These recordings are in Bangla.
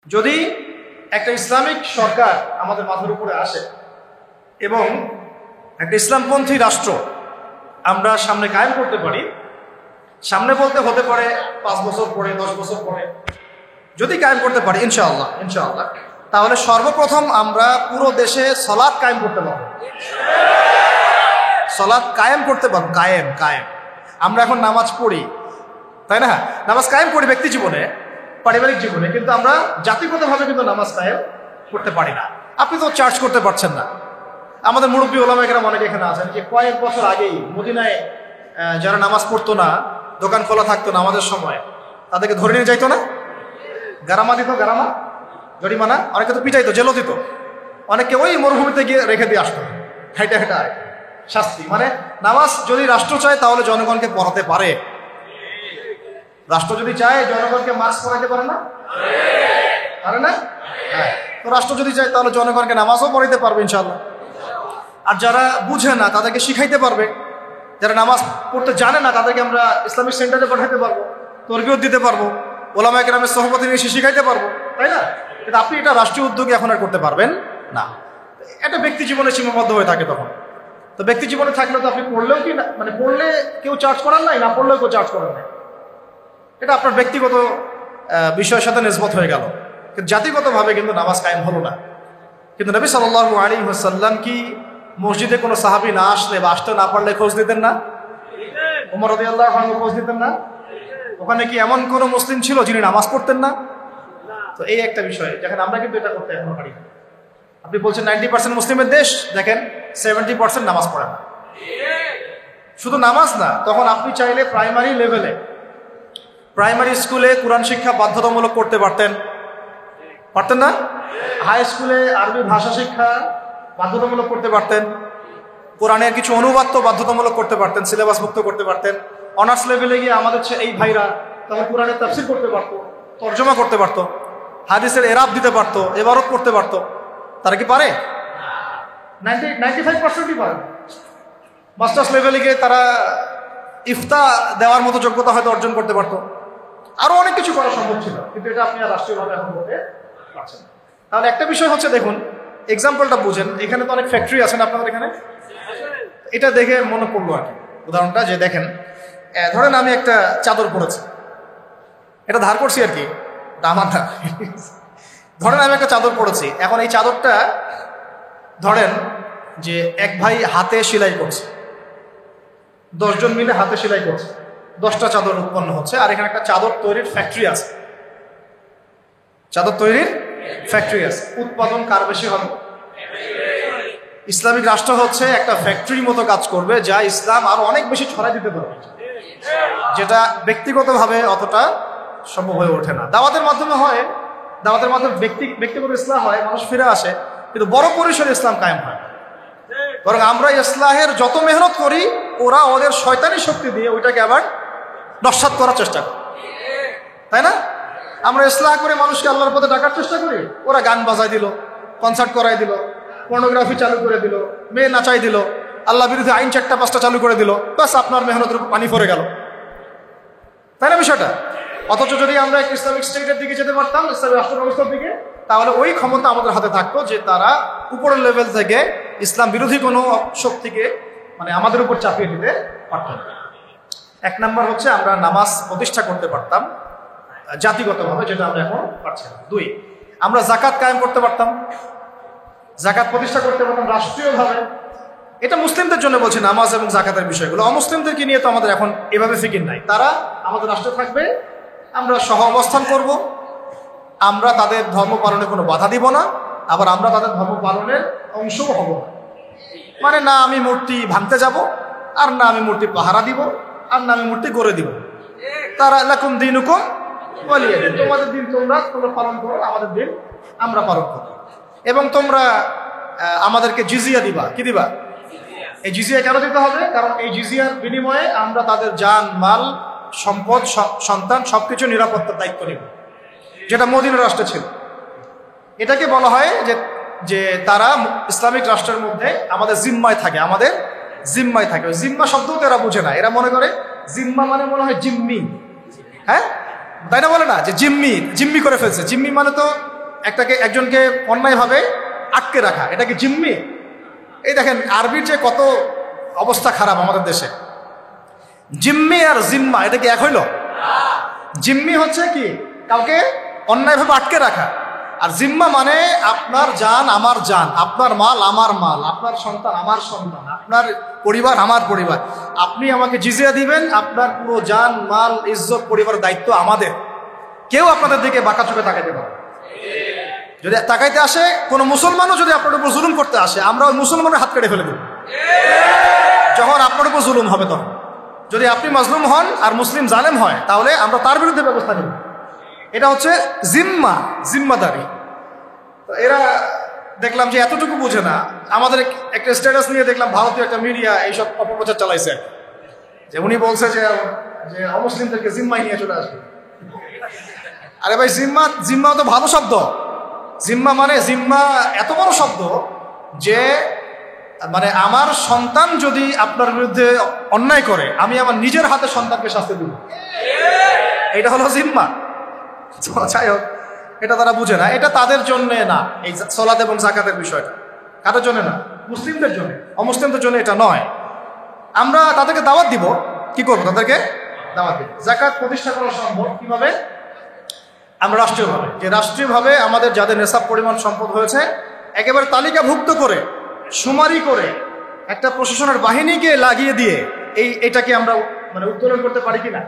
যদি একটা ইসলামিক সরকার আমাদের মাথার উপরে আসে এবং একটা ইসলামপন্থী রাষ্ট্র আমরা সামনে কায়েম করতে পারি, সামনে বলতে হতে পারে 5 বছর পরে, 10 বছর পরে যদি কায়েম করতে পারি ইনশাআল্লাহ, তাহলে সর্বপ্রথম আমরা পুরো দেশে সালাত কায়েম করতে পারবো। সালাত কায়েম করতে পারবো। কায়েম আমরা এখন নামাজ পড়ি, তাই না? নামাজ কায়েম করি ব্যক্তি জীবনে, পারিবারিক জীবনে, কিন্তু আমরা জাতিগতভাবে কিন্তু নামাজ কায়েম করতে পারি না। আপনি তো চার্জ করতে পারছেন না। আমাদের মুরব্বী ওলামা কেরাম অনেকে এখানে আছেন যে কয়েক বছর আগেই মদিনায় যারা নামাজ পড়তো না, দোকান খোলা থাকতো না আমাদের সময়, তাদেরকে ধরে নিয়ে যাইতো না, গারামা দিত, জরিমানা, অনেকে তো পিটাইতো, জেলও দিত, অনেকে ওই মরুভূমিতে গিয়ে রেখে দিয়ে আসতো, হেঁটে শাস্তি। মানে নামাজ যদি রাষ্ট্র চায় তাহলে জনগণকে পড়াতে পারে। রাষ্ট্র যদি চায় জনগণকে মাস্ক পড়াইতে পারে না? হ্যাঁ। তো রাষ্ট্র যদি চায় তাহলে জনগণকে নামাজও পড়াইতে পারবে ইনশাআল্লাহ। আর যারা বুঝে না তাদেরকে শিখাইতে পারবে, যারা নামাজ পড়তে জানে না তাদেরকে আমরা ইসলামিক সেন্টারে পাঠাইতে পারবো, তরবিয়ত দিতে পারবো, ওলামা কেরামের সহবতে নিয়ে শিখাইতে পারবো, তাই না? কিন্তু আপনি এটা রাষ্ট্রীয় উদ্যোগে এখন আর করতে পারবেন না। এটা ব্যক্তি জীবনে সীমাবদ্ধ হয়ে থাকে তখন। তো ব্যক্তি জীবনে থাকলে তো আপনি পড়লেও কি না, মানে পড়লে কেউ চার্জ করার নাই, না পড়লেও কেউ চার্জ করার নাই, এটা আপনার ব্যক্তিগত বিষয়ের সাথে নিসবত হয়ে গেল। কিন্তু জাতিগতভাবে কিন্তু নামাজ কায়েম হলো না। কিন্তু নবী সাল্লাল্লাহু আলাইহি ওয়াসাল্লাম কি মসজিদে কোনো সাহাবী না আসলে বা আসতে না পারলে খোঁজ দিতেন না? ওমর রাদিয়াল্লাহু আনহু খোঁজ দিতেন না? ওখানে কি এমন কোনো মুসলিম ছিল যিনি নামাজ পড়তেন না? তো এই একটা বিষয়, যেখানে আমরা কিন্তু এটা করতে এখনো পারি না। আপনি বলছেন 90% মুসলিমের দেশ, দেখেন 70% নামাজ পড়ে না। শুধু নামাজ না, তখন আপনি চাইলে প্রাইমারি লেভেলে, প্রাইমারি স্কুলে কোরআন শিক্ষা বাধ্যতামূলক করতে পারতেন না? হাই স্কুলে আরবি ভাষা শিক্ষা বাধ্যতামূলক করতে পারতেন, কোরআনের কিছু অনুবাদ তো বাধ্যতামূলক করতে পারতেন, সিলেবাস মুক্ত করতে পারতেন। অনার্স লেভেলে গিয়ে আমাদের এই ভাইরা তখন কোরআনের তাফসীর করতে পারতো, তর্জমা করতে পারতো, হাদিসের এরাব দিতে পারতো, ইবারত করতে পারতো। তারা কি পারে? 95%ই পারে। মাস্টার্স লেভেলে গিয়ে তারা ইফতা দেওয়ার মতো যোগ্যতা হয়তো অর্জন করতে পারতো। আরো অনেক কিছু করা সম্ভব ছিল, কিন্তু এটা আপনি আর রাষ্ট্রীয়ভাবে এখন করতে পারছেন না। তাহলে একটা বিষয় হচ্ছে, দেখুন এক্সাম্পলটা বুঝেন, এখানে তো অনেক ফ্যাক্টরি আছেন আপনাদের এখানে, এটা দেখে মনে পড়লো আর কি উদাহরণটা, যে দেখেন ধরেন আমি একটা চাদর পরেছি, এটা ধার করছি আর কি, আমার না। ধরেন আমি একটা চাদর পরেছি, এখন এই চাদরটা ধরেন যে এক ভাই হাতে সেলাই করছে, 10 জন মিলে হাতে সেলাই করছে, 10টা চাদর উৎপন্ন হচ্ছে। আর এখানে একটা চাদর তৈরির ফ্যাক্টরি আছে, উৎপাদন কার বেশি হবে? ইসলামিক রাষ্ট্র হচ্ছে একটা ফ্যাক্টরির মতো কাজ করবে, যা ইসলাম আরো অনেক বেশি ছড়াই দিতে পারবে, যেটা ব্যক্তিগতভাবে অতটা সম্ভব হয়ে ওঠে না। দাওয়াতের মাধ্যমে হয়, দাওয়াতের মাধ্যমে ব্যক্তিগত ইসলাম হয়, মানুষ ফিরে আসে, কিন্তু বড় পরিসরে ইসলাম কায়েম হয়। বরং আমরা ইসলাহের যত মেহনত করি, ওরা ওদের শয়তানি শক্তি দিয়ে ওইটাকে আবার নস্যাৎ করার চেষ্টা করে, তাই না? আমরা ইসলাহ করে মানুষকে আল্লাহর পথে ডাকার চেষ্টা করি, ওরা গান বাজাই দিল, কনসার্ট করাই দিল, পর্নোগ্রাফি চালু করে দিল, মেয়ে নাচাই দিল, আল্লাহ বিরুদ্ধে আইন 4টা-5টা চালু করে দিল, বাস আপনার মেহনতের উপর পানি পড়ে গেল, তাই না বিষয়টা? অথচ যদি আমরা একটা ইসলামিক স্টেটের দিকে যেতে পারতাম, ইসলামিক রাষ্ট্র ব্যবস্থার দিকে, তাহলে ওই ক্ষমতা আমাদের হাতে থাকতো যে তারা উপরের লেভেল থেকে ইসলাম বিরোধী কোনো শক্তিকে মানে আমাদের উপর চাপিয়ে দিতে পারত না। 1 নাম্বার হচ্ছে আমরা নামাজ প্রতিষ্ঠা করতে পারতাম জাতিগতভাবে, যেটা আমরা এখন পারছি না। 2, আমরা যাকাত কায়েম করতে পারতাম, যাকাত প্রতিষ্ঠা করতে পারতাম রাষ্ট্রীয়ভাবে। এটা মুসলিমদের জন্য বলছি, নামাজ এবং যাকাতের বিষয়গুলো। অমুসলিমদেরকে নিয়ে তো আমাদের এখন এভাবে ফিকির নাই। তারা আমাদের রাষ্ট্রে থাকবে, আমরা সহ অবস্থান করব, আমরা তাদের ধর্ম পালনে কোনো বাধা দিব না, আবার আমরা তাদের ধর্ম পালনের অংশও হব না। মানে না আমি মূর্তি ভাঙতে যাব, আর না আমি মূর্তি পাহারা দিব, আর না আমি মূর্তি গড়ে দিব। তারা লাকুম দীনুকুম ওয়ালিয়া দিন, তোমাদের দিন তোমরা পালন করো, আমাদের দিন আমরা পালন করব। এবং তোমরা আমাদেরকে জিজিয়া দিবা। কি দিবা? এই জিজিয়া কেন দিতে হবে? কারণ এই জিজিয়ার বিনিময়ে আমরা তাদের জান, মাল, সম্পদ, সন্তান সবকিছু নিরাপত্তার দায়িত্ব নেব, যেটা মদিনা রাষ্ট্রে ছিল। এটাকে বলা হয় যে তারা ইসলামিক রাষ্ট্রের মধ্যে আমাদের জিম্মায় থাকে, জিম্মা শব্দও তো এরা বুঝে না। এরা মনে করে জিম্মা মানে মনে হয় জিম্মি। হ্যাঁ, তাই না? বলে না যে জিম্মি, জিম্মি করে ফেলছে। জিম্মি মানে তো একজনকে অন্যায়ভাবে আটকে রাখা, এটা কি জিম্মি? এই দেখেন আরবির যে কত অবস্থা খারাপ আমাদের দেশে। জিম্মি আর জিম্মা এটা কি এক হইল? জিম্মি হচ্ছে কি কাউকে অন্যায়ভাবে আটকে রাখা, আর জিম্মা মানে আপনার জান আমার জান, আপনার মাল আমার মাল, আপনার সন্তান আমার সন্তান, আপনার পরিবার আমার পরিবার। আপনি আমাকে জিজিয়া দিবেন, আপনার পুরো জান মাল ইজ্জত পরিবারের দায়িত্ব আমাদের। কেউ আপনাদের দিকে বাঁকা চোখে তাকাইতে পারে। যদি তাকাইতে আসে কোনো মুসলমানও যদি আপনার উপর জুলুম করতে আসে, আমরা ওই মুসলমানের হাত কেটে ফেলে দেব যখন আপনার উপর জুলুম হবে। তখন যদি আপনি মাজলুম হন আর মুসলিম জালেম হয়, তাহলে আমরা তার বিরুদ্ধে ব্যবস্থা নেব। এটা হচ্ছে জিম্মা, জিম্মাদারি। তো এরা দেখলাম যে এতটুকু বুঝে না। আমাদের একটা স্ট্যাটাস নিয়ে দেখলাম ভারতীয় একটা মিডিয়া এইসব অপপ্রচার চালাইছে, যে উনি বলছে যে অমুসলিমদেরকে জিম্মায় নিয়ে চলে আসবে। আরে ভাই, জিম্মা, জিম্মা তো ভালো শব্দ। জিম্মা মানে, জিম্মা এত বড় শব্দ যে মানে আমার সন্তান যদি আপনার বিরুদ্ধে অন্যায় করে, আমি আমার নিজের হাতে সন্তানকে শাস্তি দেব, এটা হলো জিম্মা। যাই হোক, এটা তারা বুঝে না। এটা তাদের জন্য না, এই সালাত এবং যাকাতের বিষয়টা কাদের জন্য না? মুসলিমদের জন্য। অমুসলিমদের জন্য এটা নয়। আমরা তাদেরকে দাওয়াত দিব। কি করবো? তাদেরকে দাওয়াত দিব। যাকাত প্রতিষ্ঠা করা সম্ভব কিভাবে? আমরা রাষ্ট্রীয়ভাবে, যে রাষ্ট্রীয়ভাবে আমাদের যাদের নেশাব পরিমাণ সম্পদ হয়েছে একেবারে তালিকাভুক্ত করে শুমারি করে একটা প্রশাসনের বাহিনীকে লাগিয়ে দিয়ে এটাকে আমরা মানে উত্তোলন করতে পারি কিনা?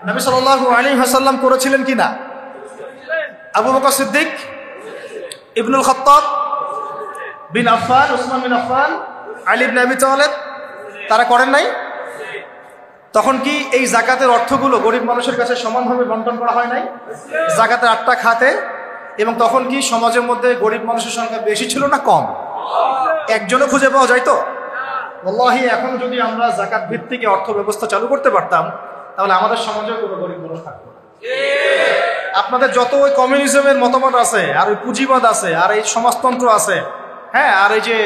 নবী সাল্লাল্লাহু আলাইহি ওয়াসাল্লাম করেছিলেন কিনা? আবু বকর সিদ্দিক, ইবনুল খাত্তাব বিন আফফান, উসমান বিন আফফান, আলী ইবনে আবি তালেব, তারা করেন নাই? তখন কি এই যাকাতের অর্থগুলো গরিব মানুষের কাছে সমানভাবে বন্টন করা হয় নাই? যাকাতের 8টা খাতে। এবং তখন কি সমাজের মধ্যে গরিব মানুষের সংখ্যা বেশি ছিল না কম? একজনও খুঁজে পাওয়া যায় তো? ওয়াল্লাহি, এখন যদি আমরা যাকাত ভিত্তিক অর্থ ব্যবস্থা চালু করতে পারতাম, তাহলে আমাদের সমাজেও কোনো গরিব মানুষ থাকতো না। আপনাদের যত ওই কমিউনিজমের মতামত আছে, আর ওই পুঁজিবাদ আছে, আর এই সমাজতন্ত্র আছে, হ্যাঁ, আর এই যে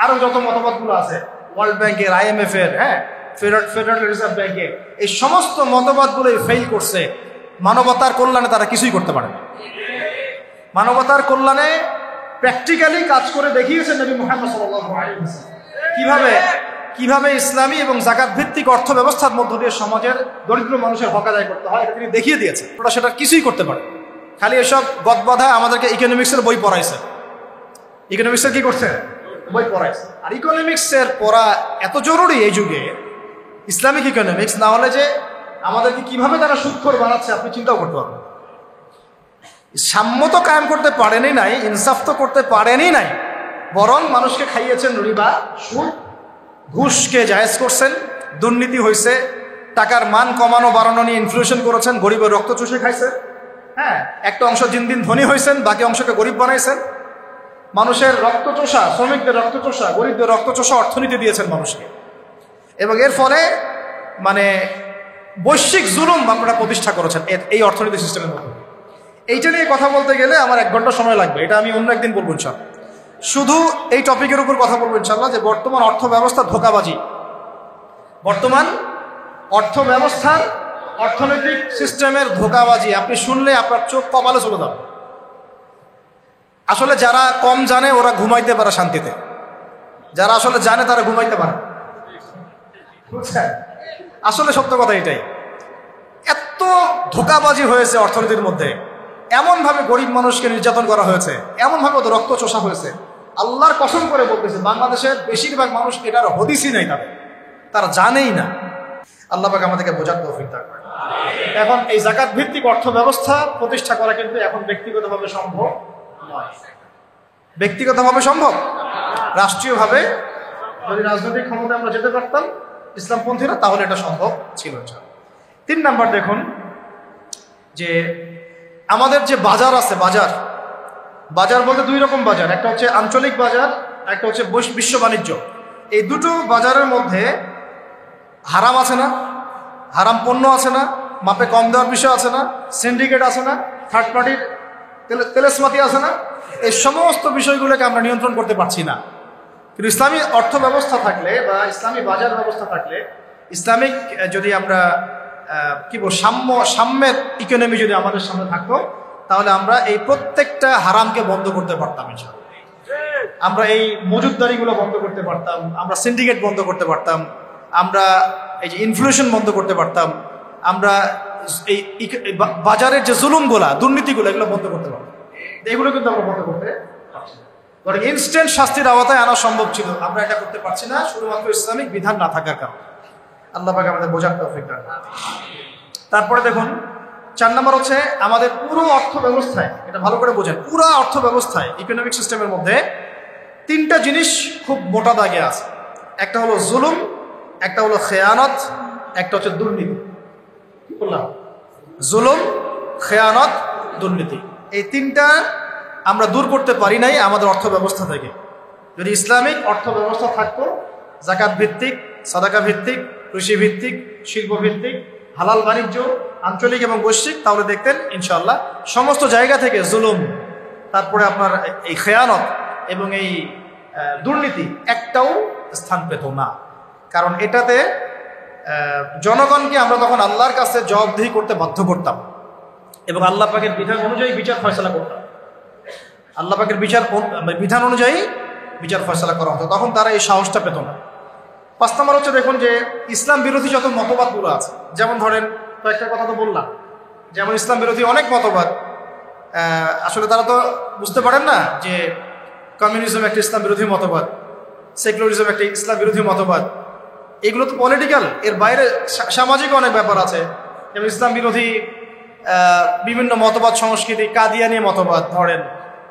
আরো যত মতবাদগুলো আছে, ওয়ার্ল্ড ব্যাংকের, IMF এর, হ্যাঁ, ফেডারেল রিজার্ভ ব্যাংকের, এই সমস্ত মতবাদগুলোই ফেল করছে। মানবতার কল্যাণে তারা কিছুই করতে পারে না। মানবতার কল্যাণে প্র্যাকটিক্যালি কাজ করে দেখিয়েছেন নবী মুহাম্মদ সাল্লাল্লাহু আলাইহি ওয়াসাল্লাম কিভাবে ইসলামী এবং যাকাত ভিত্তিক অর্থ ব্যবস্থার মধ্য দিয়ে সমাজের দরিদ্র মানুষের হক আদায় করতে হয়, এটা তিনি দেখিয়ে দিয়েছেন। ওরা সেটা কিছুই করতে পারে। খালি এসব গদবাধা আমাদেরকে ইকোনমিক্সের বই পড়াইছে। ইকোনমিক্সের কি করছে? বই পড়াইছে। আর ইকোনমিক্সের পড়া এত জরুরি এই যুগে, ইসলামিক ইকোনমিক্স, না হলে যে আমাদেরকে কিভাবে তারা সুদখোর বানাচ্ছে আপনি চিন্তাও করতে পারবেন। সাম্য তো কায়েম করতে পারেনই নাই, ইনসাফ তো করতে পারেনই নাই, বরং মানুষকে খাইয়েছেন রিবা, সুদ, ঘুষকে জায়েজ করছেন, দুর্নীতি হয়েছে, টাকার মান কমানো বাড়ানো নিয়ে ইনফ্লেশন করেছেন, গরিবের রক্ত চুষে খাইছেন। হ্যাঁ, একটা অংশ দিন দিন ধনী হয়েছেন, বাকি অংশকে গরিব বানাইছেন। মানুষের রক্ত চোষা, শ্রমিকদের রক্ত চোষা, গরিবদের রক্ত চোষা অর্থনীতি দিয়েছেন মানুষকে। এবং এর ফলে মানে বৈশ্বিক জুলুম আপনারা প্রতিষ্ঠা করেছেন এই অর্থনীতি সিস্টেমের মধ্যে। এইটা নিয়ে কথা বলতে গেলে আমার 1 ঘন্টা সময় লাগবে, এটা আমি অন্য একদিন বলবো ইনশাআল্লাহ। শুধু এই টপিকের উপর কথা বলবো ইনশাআল্লাহ, যে বর্তমান অর্থ ব্যবস্থা ধোঁকাবাজি। বর্তমান অর্থ ব্যবস্থার, অর্থনৈতিক সিস্টেমের ধোঁকাবাজি আপনি শুনলে আপনার চোখ কপালে চলে যাবে। আসলে যারা কম জানে ওরা ঘুমাইতে পারে শান্তিতে, যারা আসলে জানে তারা ঘুমাইতে পারে। বুঝছেন? আসলে সত্য কথা এটাই। এত ধোঁকাবাজি হয়েছে অর্থনীতির মধ্যে, এমনভাবে গরিব মানুষকে নির্যাতন করা হয়েছে, এমনভাবে ওদের রক্ত চোষা হয়েছে। আল্লাহর কসম করে বলতেছে, বাংলাদেশের বেশিরভাগ মানুষ এটার হদিসই নাই, তারা জানেই না। আল্লাহ পাক আমাদেরকে বোঝার তৌফিক দান করেন। এখন এই যাকাত ভিত্তিক অর্থ ব্যবস্থা প্রতিষ্ঠা করা কিন্তু এখন ব্যক্তিগতভাবে সম্ভব নয়। ব্যক্তিগতভাবে সম্ভব, রাষ্ট্রীয়ভাবে যদি রাজনৈতিক ক্ষমতা আমরা যেতে পারতাম ইসলামপন্থীরা, তাহলে এটা সম্ভব ছিল। 3 নাম্বার দেখুন, যে আমাদের যে বাজার আছে, বাজার বলতে 2 রকম বাজার, একটা হচ্ছে আঞ্চলিক বাজার, একটা হচ্ছে বিশ্ব বাণিজ্য। এই দুটো বাজারের মধ্যে হারাম আছে না, হারাম পণ্য আছে না, মাপে কম দেওয়ার বিষয় আছে না, সিন্ডিকেট আছে না, থার্ড পার্টির তেলেসমাতি আছে না, এই সমস্ত বিষয়গুলোকে আমরা নিয়ন্ত্রণ করতে পারছি না। কিন্তু ইসলামী অর্থ ব্যবস্থা থাকলে বা ইসলামী বাজার ব্যবস্থা থাকলে, ইসলামিক যদি আমরা কি বল সাম্যের ইকোনমি যদি আমাদের সামনে থাকতো, তাহলে আমরা এই প্রত্যেকটা হারামকে বন্ধ করতে পারতাম। আমরা এই মজুদদারিগুলো বন্ধ করতে পারতাম, আমরা সিন্ডিকেট বন্ধ করতে পারতাম, আমরা এই যে ইনফ্লেশন বন্ধ করতে পারতাম, আমরা এই বাজারের যে জুলুমগুলা দুর্নীতিগুলো এগুলো বন্ধ করতে পারতাম। এগুলো কিন্তু আমরা বন্ধ করতে পারছি না। ইনস্ট্যান্ট শাস্তির আওতায় আনা সম্ভব ছিল, আমরা এটা করতে পারছি না শুধুমাত্র ইসলামিক বিধান না থাকার কারণে। আল্লাহ পাক আমাদের বোঝার তৌফিক দান। তারপরে দেখুন 4 নম্বর হচ্ছে আমাদের পুরো অর্থ ব্যবস্থায়, এটা ভালো করে বোঝেন, পুরো অর্থ ব্যবস্থায় ইকোনমিক সিস্টেমের মধ্যে 3টা জিনিস খুব মোটা দাগে আছে। একটা হলো জুলুম, একটা হলো খেয়ানত, একটা হচ্ছে দুর্নীতি। কি বললাম? জুলুম, খেয়ানত, দুর্নীতি। এই 3টা আমরা দূর করতে পারি নাই আমাদের অর্থ ব্যবস্থা থেকে। যদি ইসলামিক অর্থ ব্যবস্থা থাকতো, জাকাত ভিত্তিক, সাদাকা ভিত্তিক, কৃষি ভিত্তিক, শিল্প ভিত্তিক, হালাল বাণিজ্য আঞ্চলিক এবং বৈশ্বিক, তাহলে দেখতেন ইনশাআল্লাহ সমস্ত জায়গা থেকে জুলুম, তারপরে আপনার এই খেয়ানত এবং এই দুর্নীতি একটাও স্থান পেত না। কারণ এটাতে জনগণকে আমরা তখন আল্লাহর কাছে জবাবদিহি করতে বাধ্য করতাম এবং আল্লাহ পাকের বিধান অনুযায়ী বিচার ফয়সালা করতাম। আল্লাহ পাকের বিধান অনুযায়ী বিচার ফয়সালা করা হতো, তখন তারা এই সাহসটা পেত না। 5 নম্বর হচ্ছে দেখুন যে ইসলাম বিরোধী যত মতবাদগুলো আছে, যেমন ধরেন কয়েকটা কথা তো বললাম, যেমন ইসলাম বিরোধী অনেক মতবাদ, আসলে তারা তো বুঝতে পারেন না যে কমিউনিজম একটা ইসলাম বিরোধী মতবাদ, সেকুলারিজম একটা ইসলাম বিরোধী মতবাদ। এগুলো তো পলিটিক্যাল, এর বাইরে সামাজিক অনেক ব্যাপার আছে। যেমন ইসলাম বিরোধী বিভিন্ন মতবাদ সংস্কৃতি, কাদিয়ানি মতবাদ ধরেন,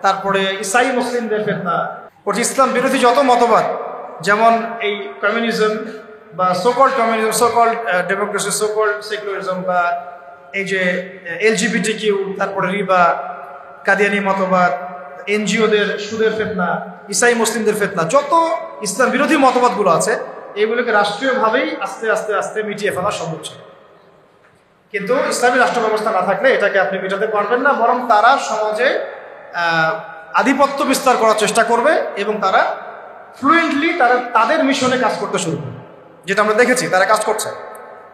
তারপরে ইসাই মুসলিমদের ফিতনা, ইসলাম বিরোধী যত মতবাদ, যেমন এই কমিউনিজম বা so-called communism, so-called democracy, so-called secularism, বা এই যে LGBT, তারপরে রিবা, কাদিয়ানি মতবাদ, এনজিওদের সুদের ফিতনা, ইসাই মুসলিমদের ফিতনা, যত ইসলাম বিরোধী মতবাদগুলো আছে এগুলোকে রাষ্ট্রীয়ভাবেই আস্তে আস্তে আস্তে মিটিয়ে ফেলা সম্ভব ছিল। কিন্তু ইসলামী রাষ্ট্র ব্যবস্থা না থাকলে এটাকে আপনি মেটাতে পারবেন না, বরং তারা সমাজে আধিপত্য বিস্তার করার চেষ্টা করবে এবং তারা ফ্লুয়েন্টলি তাদের মিশনে কাজ করতে শুরু করবে, যেটা আমরা দেখেছি তারা কাজ করছে।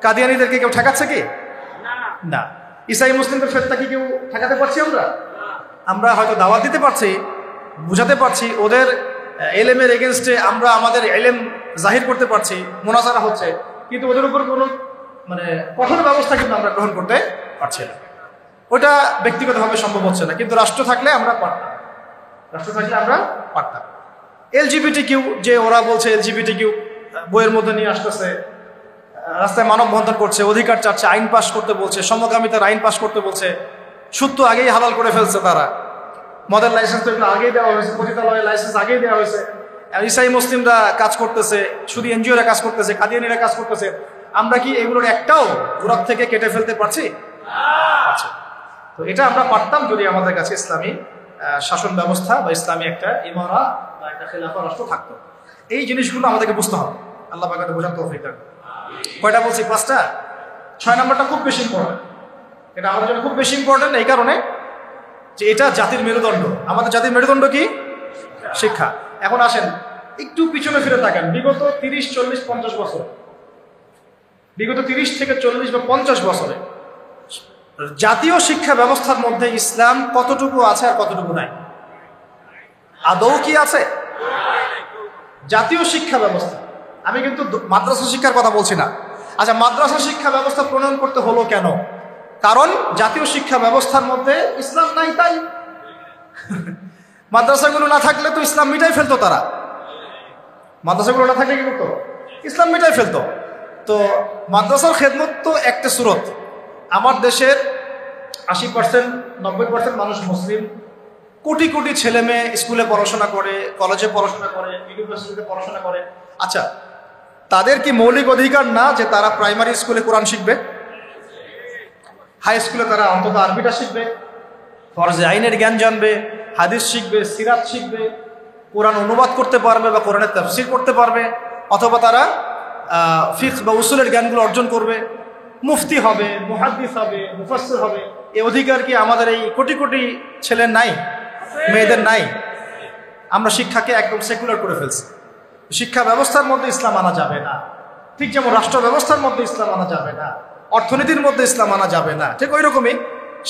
কাদিয়ানিদেরকে কেউ ঠেকাচ্ছে কি? না। ইসাই মুসলিমদের ফেতনা কি কেউ ঠেকাতে পারছি? আমরা হয়তো দাওয়াত দিতে পারছি, বুঝাতে পারছি, ওদের এলেমের এগেনস্টে আমরা আমাদের এলেম জাহির করতে পারছি, মোনাজারা হচ্ছে, কিন্তু ওদের উপর কোনো কঠোর ব্যবস্থা কিন্তু আমরা গ্রহণ করতে পারছি না। ওটা ব্যক্তিগতভাবে সম্ভব হচ্ছে না, কিন্তু রাষ্ট্র থাকলে আমরা পারতাম। LGBT, যে ওরা বলছে LGBT বইয়ের মধ্যে নিয়ে আসতেছে, রাস্তায় মানববন্ধন করছে, অধিকার চাচ্ছে, আইন পাশ করতে বলছে, সমকামিতার আইন পাশ করতে বলছে, সুদ তো আগেই হালাল করে ফেলছে তারা, মদের লাইসেন্স তো এগুলো আগেই দেওয়া হয়েছে, পতিতালয়ের লাইসেন্স আগেই দেওয়া হয়েছে। ইসাই মুসলিমরা কাজ করতেছে, শুধু এনজিওরা কাজ করতেছে, কাদিয়ানিরা কাজ করতেছে। আমরা কি এগুলোর একটাও গোড়ার থেকে কেটে ফেলতে পারছি? তো এটা আমরা পারতাম যদি আমাদের কাছে ইসলামী শাসন ব্যবস্থা বা ইসলামী একটা ইমারা বা একটা খেলাফা রাষ্ট্র থাকতো। এই জিনিসগুলো আমাদেরকে বুঝতে হবে। আল্লাহ পাক আমাদের বোঝার তৌফিক দান। কয়টা বলছি? 5টা। 6 নম্বরটা খুব বেশি ইম্পর্টেন্ট। এটা আমাদের জন্য খুব বেশি ইম্পর্টেন্ট এই কারণে যে এটা জাতির মেরুদণ্ড। আমাদের জাতির মেরুদণ্ড কি? শিক্ষা। এখন আসেন একটু পিছনে ফিরে তাকান, বিগত 30, 40, 50 বছর, বিগত 30 থেকে 40 বা 50 বছরে জাতীয় শিক্ষা ব্যবস্থার মধ্যে ইসলাম কতটুকু আছে আর কতটুকু নাই? আদৌ কি আছে? জাতীয় শিক্ষা ব্যবস্থা, আমি কিন্তু মাদ্রাসা শিক্ষার কথা বলছি না। আচ্ছা, মাদ্রাসা শিক্ষা ব্যবস্থা প্রণয়ন করতে হলো কেন? কারণ জাতীয় শিক্ষা ব্যবস্থার মধ্যে ইসলাম নাই, তাই। মাদ্রাসাগুলো না থাকলে তো ইসলাম মিটাই ফেলতো তারা। মাদ্রাসাগুলো না থাকলে কি করতো? ইসলাম মিটাই ফেলতো। তো মাদ্রাসার খেদমত তো একটা সুরত। আমার দেশের 80%, 90% মানুষ মুসলিম, কোটি কোটি ছেলে মেয়ে স্কুলে পড়াশোনা করে, কলেজে পড়াশোনা করে, ইউনিভার্সিটিতে পড়াশোনা করে। আচ্ছা, তাদের কি মৌলিক অধিকার না যে তারা প্রাইমারি স্কুলে কোরআন শিখবে, হাই স্কুলে তারা অন্তত আরবিটা শিখবে, ফরজে আইনের জ্ঞান জানবে, হাদিস শিখবে, সিরাত শিখবে, কোরআন অনুবাদ করতে পারবে বা কোরআনের তাফসীর করতে পারবে, অথবা তারা ফিকহ বা উসুলের জ্ঞানগুলো অর্জন করবে, মুফতি হবে, মুহাদ্দিস হবে, মুফাসসির হবে। এই অধিকার কি আমাদের এই কোটি কোটি ছেলের নাই, মেয়েদের নাই? আমরা শিক্ষাকে একদম সেকুলার করে ফেলছি। শিক্ষা ব্যবস্থার মধ্যে ইসলাম আনা যাবে না, ঠিক যেমন রাষ্ট্র ব্যবস্থার মধ্যে ইসলাম আনা যাবে না। অর্থনীতির মধ্যে ইসলাম আনা যাবে না, ঠিক ওই রকমই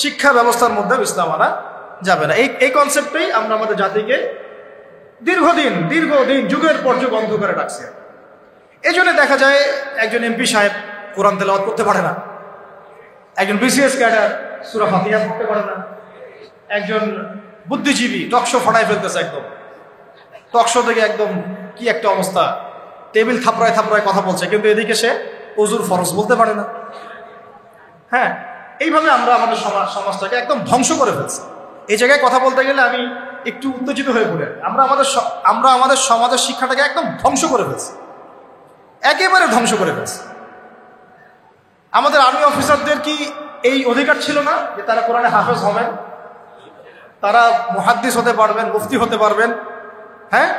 শিক্ষা ব্যবস্থার মধ্যেও ইসলাম আনা যাবে না। এই কনসেপ্টেই আমরা আমাদের জাতিকে দীর্ঘদিন যুগের পর যুগ অন্ধকারে রাখছি। এই জন্য দেখা যায় একজন এমপি সাহেব কোরআন তেলাওয়াত করতে পারে না, একজন বিসিএস ক্যাডার সূরা ফাতিহা পড়তে পারে না, একজন বুদ্ধিজীবী টকশো ফাটাই ফেলতেছে, একদম টকশো থেকে একদম কি একটা অবস্থা, টেবিল থাপড়ায় থাপড়ায় কথা বলছে, কিন্তু এদিকে সে ওযুর ফরজ বলতে পারে না। হ্যাঁ, এইভাবে আমরা আমাদের সমাজটাকে একদম ধ্বংস করে ফেলছি। এই জায়গায় কথা বলতে গেলে আমি একটু উত্তেজিত হয়ে পড়ে। আমরা আমাদের সমাজের শিক্ষাটাকে একদম ধ্বংস করে ফেলছি, একেবারে ধ্বংস করে ফেলছি। আমাদের আর্মি অফিসারদের কি এই অধিকার ছিল না যে তারা কোরআনে হাফেজ হবেন, তারা মুহাদ্দিস হতে পারবেন, মুফতি হতে পারবেন? হ্যাঁ,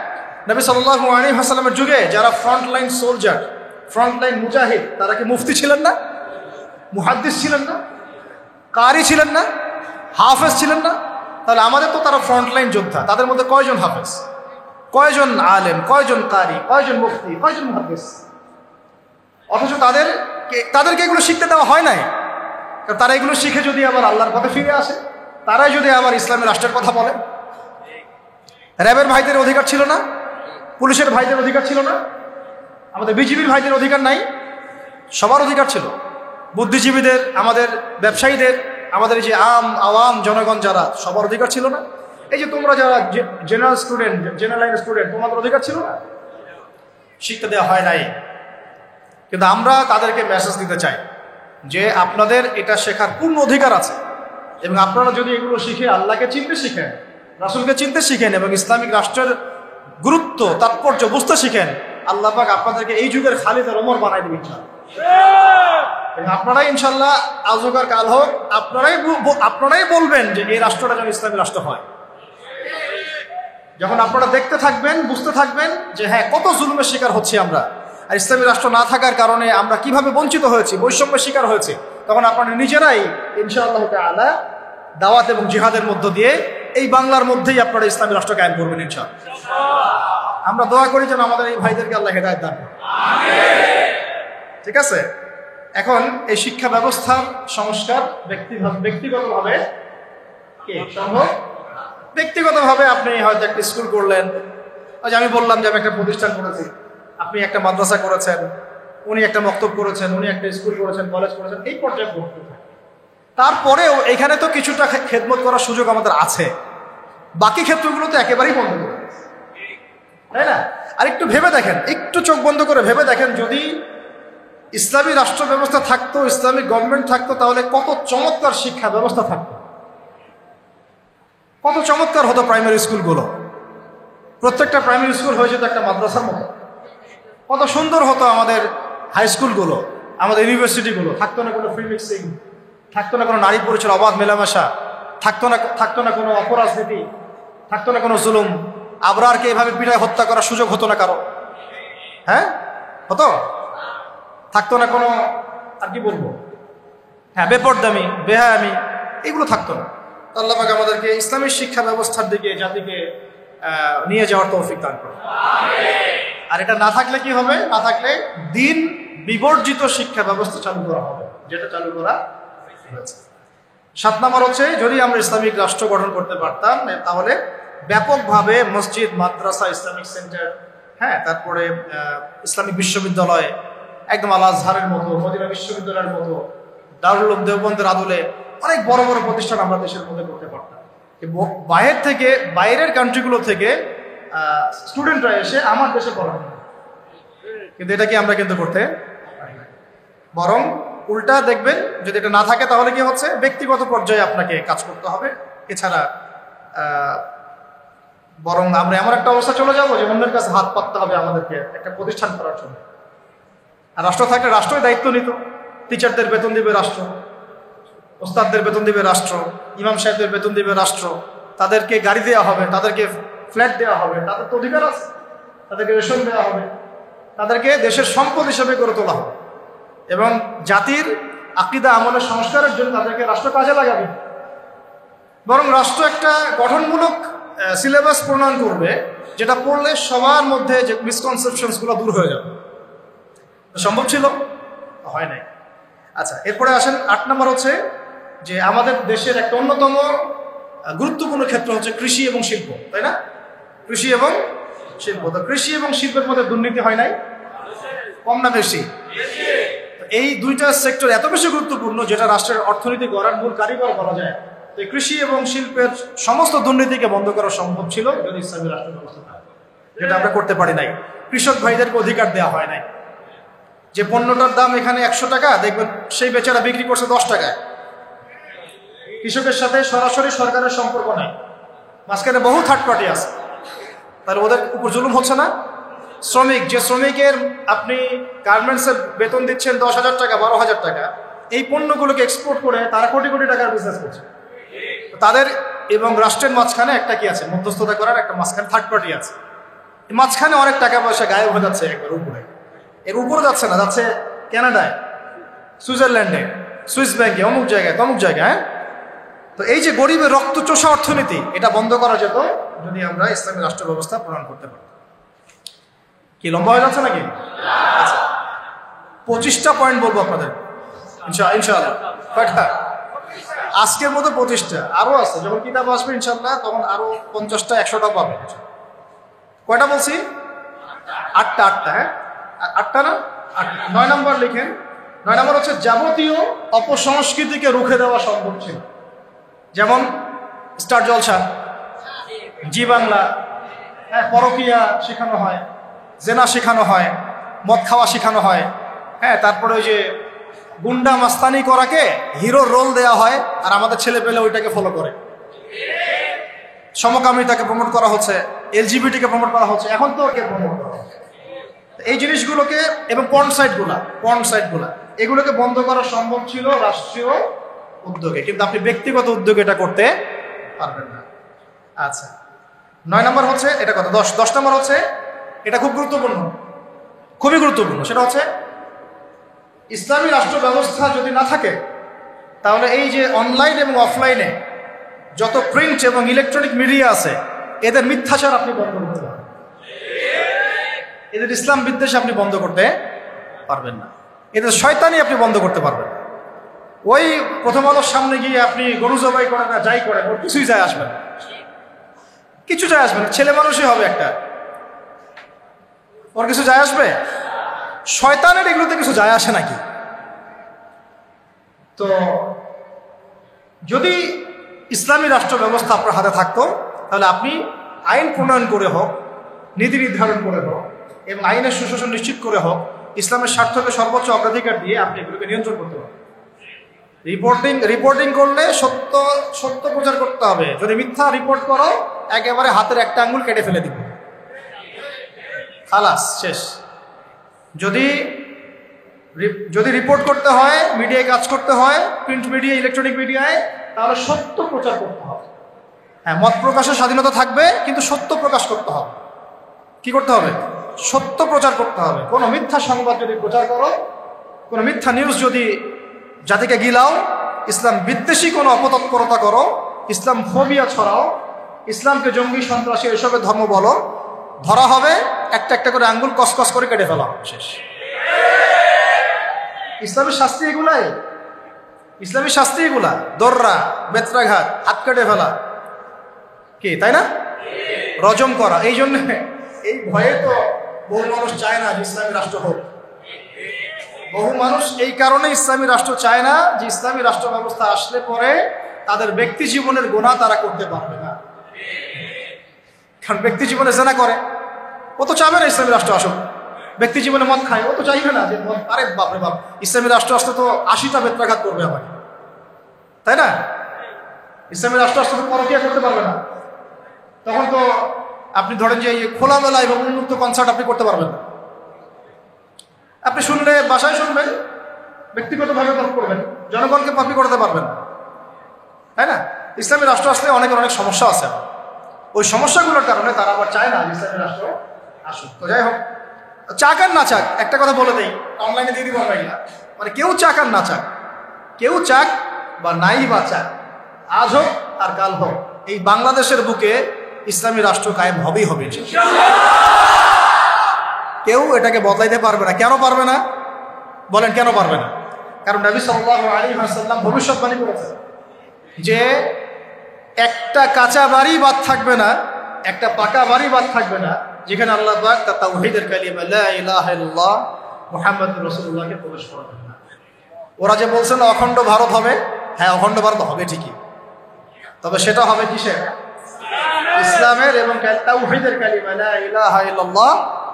নবী সাল্লাল্লাহু আলাইহি ওয়াসাল্লামের যুগে যারা ফ্রন্টলাইন সোলজার, ফ্রন্টলাইন মুজাহিদ, তারা কি মুফতি ছিলেন না, মুহাদ্দিস ছিলেন না, কারি ছিলেন না, হাফেজ ছিলেন না? তাহলে আমাদের তো তারা ফ্রন্টলাইন যোদ্ধা, তাদের মধ্যে কয়জন হাফেজ, কয়জন আলেম, কয়জন কারি, কয়জন মুফতি, কয়জন মুহাদ্দিস? অথচ তাদেরকে এগুলো শিখতে দেওয়া হয় নাই। কারণ তারা এগুলো শিখে যদি আবার আল্লাহর পথে ফিরে আসে, তারাই যদি আবার ইসলামী রাষ্ট্রের কথা বলে। র্যাবের ভাইদের অধিকার ছিল না, পুলিশের ভাইদের অধিকার ছিল না, আমাদের বিজিবির ভাইদের অধিকার নাই? সবার অধিকার ছিল। বুদ্ধিজীবীদের, আমাদের ব্যবসায়ীদের, আমাদের এই যে আওয়াম জনগণ যারা, সবার অধিকার ছিল না? এই যে তোমরা যারা জেনারেল লাইন স্টুডেন্ট, তোমাদের অধিকার ছিল না? শিখতে দেওয়া হয় নাই। কিন্তু আমরা তাদেরকে মেসেজ দিতে চাই যে আপনাদের এটা শেখার পূর্ণ অধিকার আছে, এবং আপনারা যদি এগুলো শিখে আল্লাহকে চিনতে শিখেন, রাসূলকে চিনতে শিখেন, এবং ইসলামিক রাষ্ট্রের গুরুত্ব তাৎপর্য বুঝতে শিখেন, আল্লাহ পাক আপনাদেরকে এই যুগের খালিদ আর ওমর বানাই দেবেন ইনশাআল্লাহ। আপনারাই ইনশাআল্লাহ আজ হোক আর কাল হোক আপনারাই বলবেন যে এই রাষ্ট্রটা যেন ইসলামী রাষ্ট্র হয়। যখন আপনারা দেখতে থাকবেন, বুঝতে থাকবেন যে হ্যাঁ, কত জুলুমের শিকার হচ্ছি আমরা, আর ইসলামী রাষ্ট্র না থাকার কারণে আমরা কিভাবে বঞ্চিত হয়েছি, বৈষম্যের শিকার হয়েছি, তখন আপনারা নিজেরাই ইনশাআল্লাহ তাআলা দাওয়াত এবং জিহাদের মধ্য দিয়ে এই বাংলার মধ্যেই আপনারা ইসলামী রাষ্ট্র কায়েম করবেন ইনশাআল্লাহ। আমরা দোয়া করি যেন আমাদের এই ভাইদেরকে আল্লাহ হেদায়েত দান করেন। ঠিক আছে? এখন এই শিক্ষা ব্যবস্থার সংস্কার ব্যক্তিগতভাবে কি সম্ভব? ব্যক্তিগতভাবে আপনি হয়তো একটা স্কুল করলেন, ওই যে আমি বললাম যে আমি একটা প্রতিষ্ঠান করেছি, আপনি একটা মাদ্রাসা করেছেন, উনি একটা মক্তব করেছেন, উনি একটা স্কুল করেছেন, কলেজ করেছেন, এই পর্যায়ে করতে থাকে। তারপরেও এখানে তো কিছুটা খেদমত করার সুযোগ আমাদের আছে, বাকি ক্ষেত্রগুলো তো একেবারেই বন্ধ করে দিয়েছে, তাই না? আর একটু ভেবে দেখেন, একটু চোখ বন্ধ করে ভেবে দেখেন, যদি ইসলামী রাষ্ট্র ব্যবস্থা থাকতো, ইসলামিক গভর্নমেন্ট থাকতো, তাহলে কত চমৎকার শিক্ষা ব্যবস্থা থাকতো, কত চমৎকার হতো প্রাইমারি স্কুলগুলো। প্রত্যেকটা প্রাইমারি স্কুল হয়ে যেত একটা মাদ্রাসার মতো, কত সুন্দর হতো আমাদের হাই স্কুলগুলো, আমাদের ইউনিভার্সিটিগুলো। থাকতো না কোনো ফ্রি মিক্সিং, থাকতো না কোনো নারী পুরুষের অবাধ মেলামেশা, থাকতো না কোনো অপরাজনীতি, থাকতো না কোনো জুলুম, আবরারকে এভাবে পিটায় হত্যা করার সুযোগ হতো না কারো। হ্যাঁ, হতো? থাকতো না কোনো, আর কি বলবো, হ্যাঁ, বেপরদামি, বেহায়ামি, এগুলো থাকতো না। আল্লাহ পাক আমাদেরকে ইসলামী শিক্ষা ব্যবস্থার দিকে জাতিকে নিয়ে যাওয়ার তৌফিক দান করুন। আর এটা না থাকলে কি হবে? না থাকলে দিন বিবর্জিত শিক্ষা ব্যবস্থা চালু করা হবে, যেটা চালু করা হয়েছে। 7 নম্বর হচ্ছে, যদি আমরা ইসলামিক রাষ্ট্র গঠন করতে পারতাম, তাহলে ব্যাপকভাবে মসজিদ, মাদ্রাসা, ইসলামিক সেন্টার, হ্যাঁ, তারপরে ইসলামিক বিশ্ববিদ্যালয়, একদম আল আজহারের মতো, মদিনা বিশ্ববিদ্যালয়ের মতো, দারুল উলুম দেওবন্দের আদলে অনেক বড় বড় প্রতিষ্ঠান আমরা দেশের মধ্যে করতে পারতাম। বাইরের কান্ট্রিগুলো থেকে স্টুডেন্টরা এসে আমার দেশে পড়ানো, কিন্তু এটা কি আমরা কিন্তু করতে পারি না। বরং উল্টা দেখবেন, যদি এটা না থাকে তাহলে কি হচ্ছে, ব্যক্তিগত পর্যায়ে আপনাকে কাজ করতে হবে। এছাড়া বরং আমরা এমন একটা অবস্থা চলে যাবো যে অন্যের কাছে হাত পাততে হবে আমাদেরকে একটা প্রতিষ্ঠান করার জন্য। আর রাষ্ট্র থাকলে রাষ্ট্রই দায়িত্ব নিত, টিচারদের বেতন দিবে রাষ্ট্র, ওস্তাদদের বেতন দিবে রাষ্ট্র, ইমাম সাহেবদের বেতন দিবে রাষ্ট্র, তাদেরকে গাড়ি দেওয়া হবে, তাদেরকে ফ্ল্যাট দেওয়া হবে, তাদের তো অধিকার আছে, তাদেরকে রেশন দেওয়া হবে, তাদেরকে দেশের সম্পদ হিসেবে গড়ে তোলা হবে, এবং জাতির আকীদা আমলের সংস্কারের জন্য তাদেরকে রাষ্ট্র কাজে লাগাবে। বরং রাষ্ট্র একটা গঠনমূলক সিলেবাস প্রণয়ন করবে, যেটা পড়লে সবার মধ্যে যে মিসকনসেপশনসগুলো দূর হয়ে যাবে। সম্ভব ছিল? হয় নাই। আচ্ছা, এরপরে আসেন 8 নম্বর হচ্ছে যে আমাদের দেশের একটা অন্যতম গুরুত্বপূর্ণ ক্ষেত্র হচ্ছে কৃষি এবং শিল্প, তাই না? কৃষি এবং শিল্প। তো কৃষি এবং শিল্পের মধ্যে দুর্নীতি হয় নাই? কম না বেশি? এই দুইটা সেক্টর এত বেশি গুরুত্বপূর্ণ যেটা রাষ্ট্রের অর্থনীতি গড়ার মূল কারিগর বলা যায়। তো কৃষি এবং শিল্পের সমস্ত দুর্নীতিকে বন্ধ করা সম্ভব ছিল যদি ইসলামী রাষ্ট্র ব্যবস্থা থাকে, যেটা আমরা করতে পারি নাই। কৃষক ভাইদেরকে অধিকার দেওয়া হয় নাই। যে পণ্যটার দাম এখানে 100 টাকা, দেখবেন সেই বেচারা বিক্রি করছে 10 টাকায়। কৃষকের সাথে সরাসরি সরকারের সম্পর্ক নাই, মাঝখানে বহু থার্ড পার্টি আছে। তাহলে ওদের উপর জুলুম হচ্ছে না? শ্রমিক, যে শ্রমিকের আপনি গার্মেন্টসের বেতন দিচ্ছেন 10,000 টাকা, 12,000 টাকা, এই পণ্যগুলোকে এক্সপোর্ট করে তারা কোটি কোটি টাকার বিজনেস করছে। তাদের এবং রাষ্ট্রের মাঝখানে একটা কি আছে, মধ্যস্থতা করার একটা মাঝখানে থার্ড পার্টি আছে। মাঝখানে অনেক টাকা পয়সা গায়েব হয়ে যাচ্ছে একবার উপরে। এর উপরে যাচ্ছে না, যাচ্ছে কানাডায়, সুইজারল্যান্ডে, সুইস ব্যাংকে, অমুক জায়গায়, তমুক জায়গায়। হ্যাঁ, তো এই যে গরিবের রক্তচোষা অর্থনীতি, এটা বন্ধ করা যেত যদি আমরা ইসলামী রাষ্ট্র ব্যবস্থা প্রণয়ন করতে পারি। কি লম্বা হয়ে যাচ্ছে নাকি? আচ্ছা, 25টা পয়েন্ট বলবো আপনাদের ইনশাআল্লাহ। কয়টা? আজকের মতো 25টা, আরো আছে। যখন কিতাব আসবে ইনশাআল্লাহ তখন আরো 50টা 100টা পাবে। কয়টা বলছি? 8টা। হ্যাঁ, 8টা না? 8টা। 9 নম্বর লিখেন। 9 নম্বর হচ্ছে যাবতীয় অপসংস্কৃতিকে রুখে দেওয়া সম্ভব ছিল। যেমন স্টার জলসা, জি বাংলা, হ্যাঁ, পরকীয়া শেখানো হয়, জেনা শেখানো হয়, মদ খাওয়া শেখানো হয়। হ্যাঁ, তারপরে ওই যে গুন্ডা মাস্তানি করাকে হিরোর রোল দেওয়া হয়, আর আমাদের ছেলে পেলে ওইটাকে ফলো করে। সমকামিতাকে প্রমোট করা হচ্ছে, এলজিবিটিকে প্রমোট করা হচ্ছে, এখন তো ওকে প্রমোট করা হচ্ছে। এই জিনিসগুলোকে এবং পর্ন সাইটগুলা এগুলোকে বন্ধ করা সম্ভব ছিল রাষ্ট্রীয় উদ্যোগে, কিন্তু আপনি ব্যক্তিগত উদ্যোগে এটা করতে পারবেন না। আচ্ছা, 9 নম্বর হচ্ছে এটা কথা। 10 নম্বর হচ্ছে এটা খুব গুরুত্বপূর্ণ, খুবই গুরুত্বপূর্ণ। সেটা হচ্ছে ইসলামী রাষ্ট্র ব্যবস্থা যদি না থাকে তাহলে এই যে অনলাইন এবং অফলাইনে যত প্রিন্ট এবং ইলেকট্রনিক মিডিয়া আছে এদের মিথ্যাচার আপনি বন্ধ করতে পারবেন, এদের ইসলাম বিদ্বেষ আপনি বন্ধ করতে পারবেন না, এদের শয়তানি আপনি বন্ধ করতে পারবেন। ওই প্রথম আলোর সামনে গিয়ে আপনি গরু জবাই করেন না, যাই করেন, ওর কিছুই যায় আসবে না, কিছু যায় আসবে না। ছেলে মানুষই হবে একটা, ওর কিছু যায় আসবে? শয়তানের এগুলোতে কিছু যায় আসে নাকি? তো যদি ইসলামী রাষ্ট্র ব্যবস্থা আপনার হাতে থাকতো তাহলে আপনি আইন প্রণয়ন করে হোক, নীতি নির্ধারণ করে হোক এবং আইনের সুশাসন নিশ্চিত করে হোক, ইসলামের স্বার্থকে সর্বোচ্চ অগ্রাধিকার দিয়ে আপনি এগুলোকে নিয়ন্ত্রণ করতে পারেন। রিপোর্টিং করলে সত্য প্রচার করতে হবে। যদি মিথ্যা রিপোর্ট করো একেবারে হাতের একটা আঙ্গুল কেটে ফেলে দিবে, খালাস, শেষ। যদি রিপোর্ট করতে হয়, মিডিয়ায় কাজ করতে হয়, প্রিন্ট মিডিয়া, ইলেকট্রনিক মিডিয়ায়, তাহলে সত্য প্রচার করতে হবে। হ্যাঁ, মত প্রকাশের স্বাধীনতা থাকবে, কিন্তু সত্য প্রকাশ করতে হবে। কি করতে হবে? সত্য প্রচার করতে হবে। কোনো মিথ্যা সংবাদ যদি প্রচার করো, কোনো মিথ্যা নিউজ যদি জাতিকে গিলাও, ইসলাম বিদ্বেষী কোনো অপতৎপরতা করো, ইসলাম ফোবিয়া ছড়াও, ইসলামকে জঙ্গি সন্ত্রাসী এসবের ধর্ম বলো, ধরা হবে, একটা একটা করে আঙ্গুল কসকস করে কেটে ফেলা হবে, শেষ। ইসলামের শাস্তি এগুলাই, ইসলামী শাস্তি এগুলা, দর্রা, বেত্রাঘাত, হাত কেটে ফেলা, কি তাই না? রজম করা। এই জন্য এই ভয়ে তো বহু মানুষ চায় না যে ইসলামী রাষ্ট্র হোক। বহু মানুষ এই কারণে ইসলামী রাষ্ট্র চায় না যে ইসলামী রাষ্ট্র ব্যবস্থা আসলে পরে তাদের ব্যক্তি জীবনের গুনাহ তারা করতে পারবে না। কারণ ব্যক্তি জীবনে জেনা করে, ও তো চাবে না ইসলামী রাষ্ট্র আসুক। ব্যক্তি জীবনে মদ খায়, ও তো চাইবে না যে মদ, আরে বাপরে বাপ, ইসলামী রাষ্ট্র আসলে তো 80টা বেত্রাঘাত করবে আমাকে, তাই না? ইসলামী রাষ্ট্র আসলে তো পরকীয়া করতে পারবে না। তখন তো আপনি ধরেন যে খোলামেলা এবং উন্মুক্ত কনসার্ট আপনি করতে পারবেন না। আপনি শুনলে বাসায় শুনবেন, ব্যক্তিগতভাবে পাপ করবেন, জনগণকে পাপি করতে পারবেন না, তাই না? ইসলামী রাষ্ট্র আসলে অনেক সমস্যা আছে। ওই সমস্যাগুলোর কারণে তারা আবার চায় না ইসলামী রাষ্ট্র আসুক। তো যাই হোক, চাক আর না চাক, একটা কথা বলে দেই, অনলাইনে দিয়ে দিব আমরা এগুলা, মানে কেউ চাক আর না চাক, কেউ চাক বা নাই বা চাক, আজ হোক আর কাল হোক, এই বাংলাদেশের বুকে ইসলামী রাষ্ট্র কায়েম হবেই হবে। কেউ এটাকে বদলাইতে পারবে না। কেন পারবে না বলেন? কেন পারবে না? কারণ নবী সাল্লাল্লাহু আলাইহি ওয়াসাল্লাম ভবিষ্যৎবাণী করেছেন যে একটা কাঁচা বাড়ি বাদ থাকবে না, একটা পাকা বাড়ি বাদ থাকবে না যেখানে আল্লাহ পাক তার তাওহীদের কালিমা লা ইলাহা ইল্লাল্লাহ মুহাম্মাদুর রাসূলুল্লাহকে প্রবেশ করাবেন না। ওরা যে বলছেন অখণ্ড ভারত হবে, হ্যাঁ অখণ্ড ভারত হবে ঠিকই, তবে সেটা হবে কিসের? ইসলামের এবং তাওহীদের কালিমা লা ইলাহা ইল্লাল্লাহ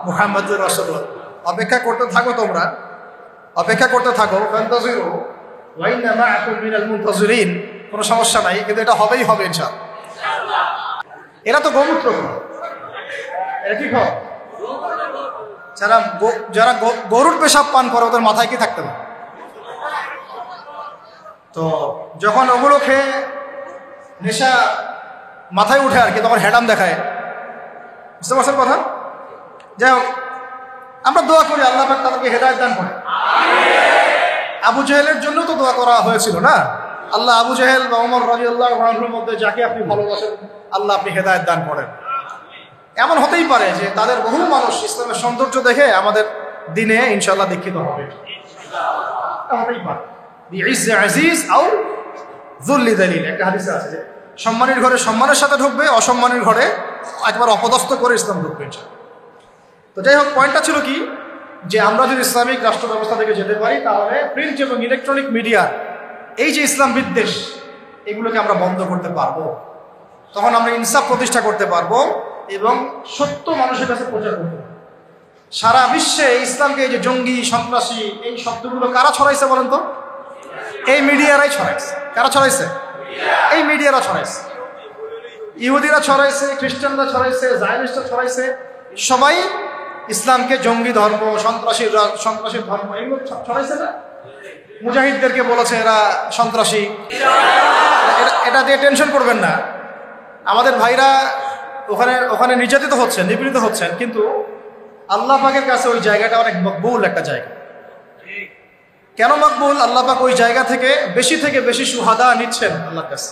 মুহাম্মাদুর রাসূলুল্লাহ। অপেক্ষা করতে থাকো, তোমরা অপেক্ষা করতে থাকো। ফান্তাজিরু ওয়া ইন্না মাআকুম মিনাল মুনতাজিরিন। কোনো সমস্যা নাই, কিন্তু এটা হবেই হবে ইনশাআল্লাহ। এরা তো গোমূত্র, এরা কি খায়? যারা গরুর পেশাব পান করে ওদের মাথায় কি থাকতে পারে? তো যখন ওগুলো খেয়ে নেশা মাথায় উঠে আর কি, তখন হ্যাডাম দেখায়। বুঝতে পারছেন কথা? যাই হোক, আমরা দোয়া করি আল্লাহ পাক তাদেরকে হেদায়েত দান করে। আবু জেহেলের জন্য তো দোয়া করা হয়েছিল না? আল্লাহ আবু জেহেল বা ওমর রাদিয়াল্লাহু আনহুর মধ্যে যাকে আপনি ভালোবাসেন আল্লাহ আপনি হেদায়েত দান করেন। এমন হতেই পারে যে তাদের বহু মানুষ ইসলামের সৌন্দর্য দেখে আমাদের দিনে ইনশাআল্লাহ দীক্ষিত হবে। হতেই পারে। বিইজ্জে আজিজ আও যুল্লি যালিল, একটা হাদিসে আছে যে সম্মানের ঘরে সম্মানের সাথে ঢুকবে, অসম্মানের ঘরে একবার অপদস্থ করে ইসলাম ঢুকবে ইনশাআল্লাহ। তো যাই হোক, পয়েন্টটা ছিল কি, যে আমরা যদি ইসলামিক রাষ্ট্র ব্যবস্থা থেকে যেতে পারি তাহলে প্রিন্ট এবং ইলেকট্রনিক মিডিয়া এই যে ইসলাম বিদ্বেষ এগুলোকে আমরা বন্ধ করতে পারবো। তখন আমরা ইনসাফ প্রতিষ্ঠা করতে পারবো এবং সত্য মানুষের কাছে প্রচার করতে পারবো। সারা বিশ্বে ইসলামকে এই যে জঙ্গি, সন্ত্রাসী এই শব্দগুলো কারা ছড়াইছে বলেন তো? এই মিডিয়ারাই ছড়াইছে। কারা ছড়াইছে? এই মিডিয়ারা ছড়াইছে। ইহুদিরা ছড়াইছে, খ্রিস্টানরা ছড়াইছে, জায়নিস্টরা ছড়াইছে। সবাই ইসলামকে জঙ্গি ধর্ম, সন্ত্রাসীর ধর্ম এগুলো ছড়াইছে না? মুজাহিদদেরকে বলেছে এরা সন্ত্রাসী। এটা দিয়ে টেনশন করবেন না, আমাদের ভাইরা ওখানে নির্যাতিত হচ্ছেন, নিপীড়িত হচ্ছেন, কিন্তু আল্লাহ পাকের কাছে ওই জায়গাটা অনেক মকবুল একটা জায়গা। কেন মকবুল? আল্লাহ পাক ওই জায়গা থেকে বেশি সুহাদা নিচ্ছেন আল্লাহর কাছে,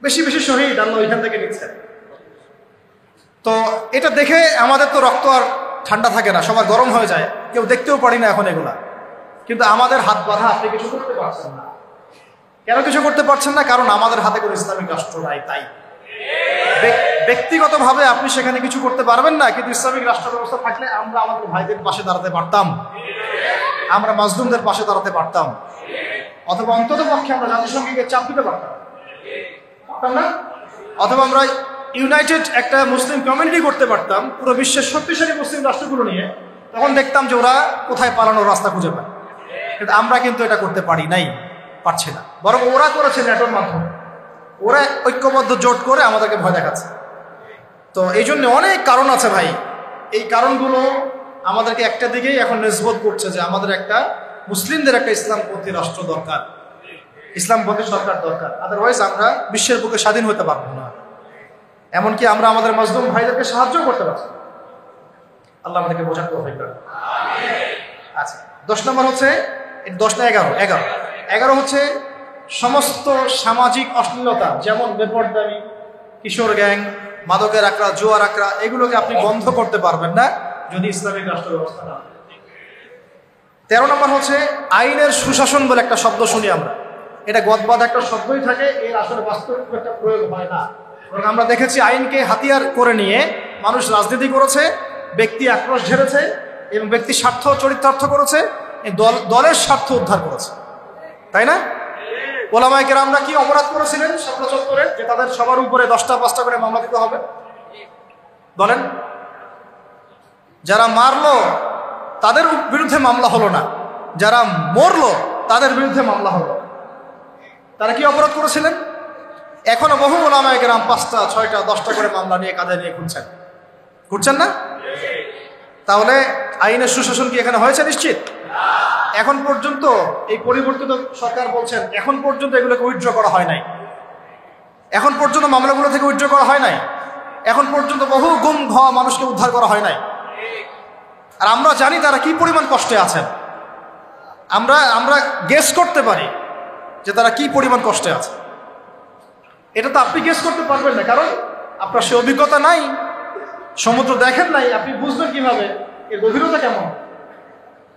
বেশি শহীদ আল্লাহ ওইখান থেকে নিচ্ছেন। তো এটা দেখে আমাদের তো রক্ত আর ঠান্ডা থাকে না, সবার গরম হয়ে যায়, কেউ দেখতেও পারি না এখন এগুলা। কিন্তু আমাদের হাত বাঁধা, আপনি কিছু করতে পারছেন না। কেন কিছু করতে পারছেন না? কারণ আমাদের হাতে কোনো ইসলামিক রাষ্ট্র নাই। তাই ব্যক্তিগতভাবে আপনি সেখানে কিছু করতে পারবেন না, কিন্তু ইসলামিক রাষ্ট্র ব্যবস্থা থাকলে আমরা আমাদের ভাইদের পাশে দাঁড়াতে পারতাম, আমরা মাজলুমদের পাশে দাঁড়াতে পারতাম, অথবা অন্তত পক্ষে আমরা জাতিসংঘকে চাপ দিতে পারতাম না? অথবা আমরা ইউনাইটেড একটা মুসলিম কমিউনিটি করতে পারতাম পুরো বিশ্বের শক্তিশালী মুসলিম রাষ্ট্রগুলো নিয়ে। তখন দেখতাম যে ওরা কোথায় পালানোর রাস্তা খুঁজে পায়। কিন্তু আমরা কিন্তু এটা করতে পারছি না। বরং ওরা করেছে ন্যাটোর মাধ্যমে, ওরা ঐক্যবদ্ধ জোট করে আমাদেরকে ভয় দেখাচ্ছে। তো এই জন্য অনেক কারণ আছে ভাই। এই কারণগুলো আমাদেরকে একটা দিকেই এখন নিসবত করছে যে আমাদের একটা মুসলিমদের একটা ইসলামপন্থী রাষ্ট্র দরকার, ইসলামপন্থী সরকার দরকার। আদারওয়াইজ আমরা বিশ্বের বুকে স্বাধীন হতে পারবো না। এমনকি আমরা আমাদের মাজলুম ভাইদেরকে সাহায্য করতে পারছি। আল্লাহ আমাদেরকে বোঝার তৌফিক দান। আচ্ছা, 10 নম্বর হচ্ছে 10 না 11 হচ্ছে সমস্ত সামাজিক অশ্লীলতা, যেমন বেপরদামি, কিশোর গ্যাং, মাদকের আকড়া, জুয়ার আকড়া, এগুলোকে আপনি বন্ধ করতে পারবেন না যদি ইসলামিক রাষ্ট্র ব্যবস্থা না। 13 নম্বর হচ্ছে আইনের সুশাসন বলে একটা শব্দ শুনি আমরা। এটা গদবাদ একটা শব্দই থাকে, এর আসলে বাস্তব একটা প্রয়োগ হয় না। আমরা দেখেছি আইনকে হাতিয়ার করে নিয়ে মানুষ রাজনীতি করেছে, ব্যক্তি আক্রোশ ঝেড়েছে এবং ব্যক্তি স্বার্থ চরিতার্থ করেছে, দলের স্বার্থ উদ্ধার করেছে, তাই না? ওলামায়ে কেরামরা কি অপরাধ করেছিলেন শাপলা চত্বরে যে তাদের সবার উপরে 10টা 5টা করে মামলা দিতে হবে? বলেন। যারা মারলো তাদের বিরুদ্ধে মামলা হলো না, যারা মরলো তাদের বিরুদ্ধে মামলা হলো। তারা কি অপরাধ করেছিলেন? এখনো বহু ওলামায়ে কেরাম 5টা 6টা 10টা করে মামলা নিয়ে কাঁধে নিয়ে ঘুরছেন না? তাহলে আইনের সুশাসন কি এখানে হয়েছে? নিশ্চিত। এখন পর্যন্ত এই পরিবর্তিত সরকার বলছেন এখন পর্যন্ত এগুলোকে উইথড্র করা হয় নাই, এখন পর্যন্ত মামলাগুলো থেকে উইথড্র করা হয় নাই, এখন পর্যন্ত বহু গুম হওয়া মানুষকে উদ্ধার করা হয় নাই। আর আমরা জানি তারা কি পরিমাণ কষ্টে আছেন। আমরা গেস করতে পারি যে তারা কি পরিমাণ কষ্টে আছে। এটা তো আপনি গেস করতে পারবেন না, কারণ আপনার সে অভিজ্ঞতা নাই, সমুদ্র দেখেন নাই, আপনি বুঝবেন কিভাবে এর গভীরতা কেমন।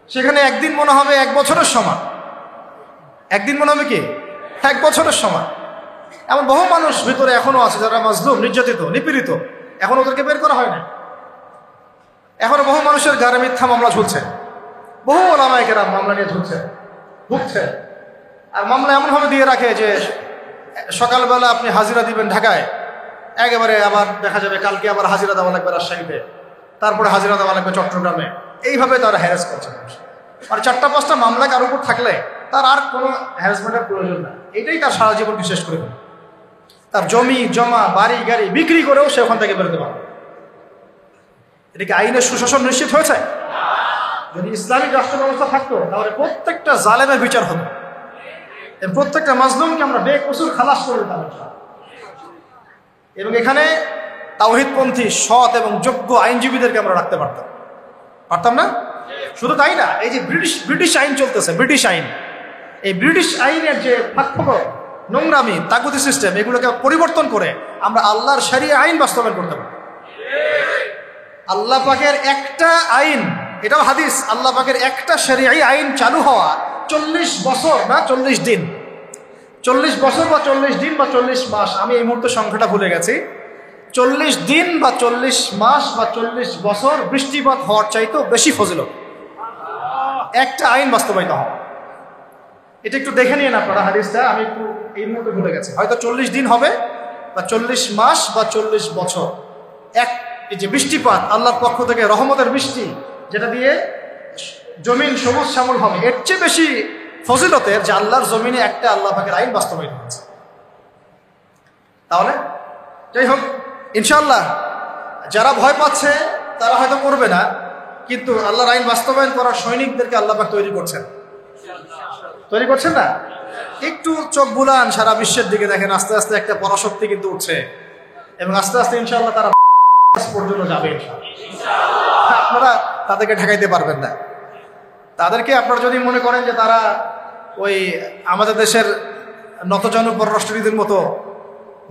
সেখানে একদিন মনে হবে 1 বছরের সমান। একদিন মনে হবে কি 1 বছরের সমান। এমন বহু মানুষ ভিতরে এখনো আছে যারা মাজলুম, নির্যাতিত, নিপীড়িত, এখন ওদেরকে বের করা হয় না। এখনো বহু মানুষের গায়ে মিথ্যা মামলা ঝুলছে, বহু ওলামায়ে কেরাম মামলা নিয়ে ঝুলছে, ভুগছে। আর মামলা এমনভাবে দিয়ে রাখে যে সকালবেলা আপনি হাজিরা দিবেন ঢাকায়, একেবারে আবার দেখা যাবে কালকে আবার হাজিরা দেওয়া লাগবে রাজশাহীতে, তারপরে হাজিরা দেওয়া লাগবে চট্টগ্রামে। এইভাবে তারা হ্যারাস করছে। আর 4-5টা মামলা কারোর উপর থাকলে তার আর কোনো হ্যারাসমেন্টের প্রয়োজন না। এটাই তার সারা জীবন বিশেষ করে তার জমি জমা বাড়ি গাড়ি বিক্রি করেও সে ওখান থেকে বেরোতে পারবে। এটা কি আইনের সুশাসন নিশ্চিত হয়েছে? যদি ইসলামিক রাষ্ট্র ব্যবস্থা থাকতো তাহলে প্রত্যেকটা জালেমের বিচার হতো, প্রত্যেকটা মাজলুমকে আমরা বেকসুর খালাস করে দিতাম। এবং এখানে তাওহীদপন্থী সৎ এবং যোগ্য আইনজীবীদেরকে আমরা রাখতে পারতাম না? শুধু তাই না, এই যে ব্রিটিশ আইন চলতেছে, ব্রিটিশ আইন, এই ব্রিটিশ আইনের যে ফাঁকফোকর, নোংরামি, তাগুতি সিস্টেম, এগুলোকে পরিবর্তন করে আমরা আল্লাহর শরিয়া আইন বাস্তবায়ন করতে পারি। আল্লাহ পাকের একটা আইন, এটাও হাদিস, আল্লাহ পাকের একটা শরিয়াই আইন চালু হওয়া 40 বছর না 40 দিন, 40 বছর বা 40 দিন বা 40 মাস, আমি এই মুহূর্তে সংখ্যাটা ভুলে গেছি। 40 দিন বা 40 মাস বা 40 বছর বৃষ্টিপাত হওয়ার চাইতেও বেশি ফজিলত একটা আইন বাস্তবায়িত হওয়া। এটা একটু দেখে নিন আপনারা হাদিসটা, আমি একটু এই মুহূর্তে ভুলে গেছি। হয়তো 40 দিন হবে বা 40 মাস বা 40 বছর। এই যে বৃষ্টিপাত আল্লাহর পক্ষ থেকে রহমতের বৃষ্টি, যেটা দিয়ে জমিন সবুজ শ্যামল হবে, এর চেয়ে বেশি ফজিলতের যে আল্লাহর জমিনে একটা আল্লাহ পাকের আইন বাস্তবায়িত হচ্ছে। তাহলে যাই হোক, ইনশাআল্লাহ যারা ভয় পাচ্ছে তারা হয়তো করবে না, কিন্তু আল্লাহর আইন বাস্তবায়ন করার সৈনিকদেরকে আল্লাহ পাক তৈরি করছেন না? একটু চোখ বুলান, সারা বিশ্বের দিকে দেখেন, আস্তে আস্তে একটা পরাশক্তি কিন্তু উঠছে এবং আস্তে আস্তে ইনশাআল্লাহ তারা পর্যন্ত যাবে। আপনারা তাদেরকে ঠেকাইতে পারবেন না। তাদেরকে আপনারা যদি মনে করেন যে তারা ওই আমাদের দেশের নতজানু পররাষ্ট্রনীতির মতো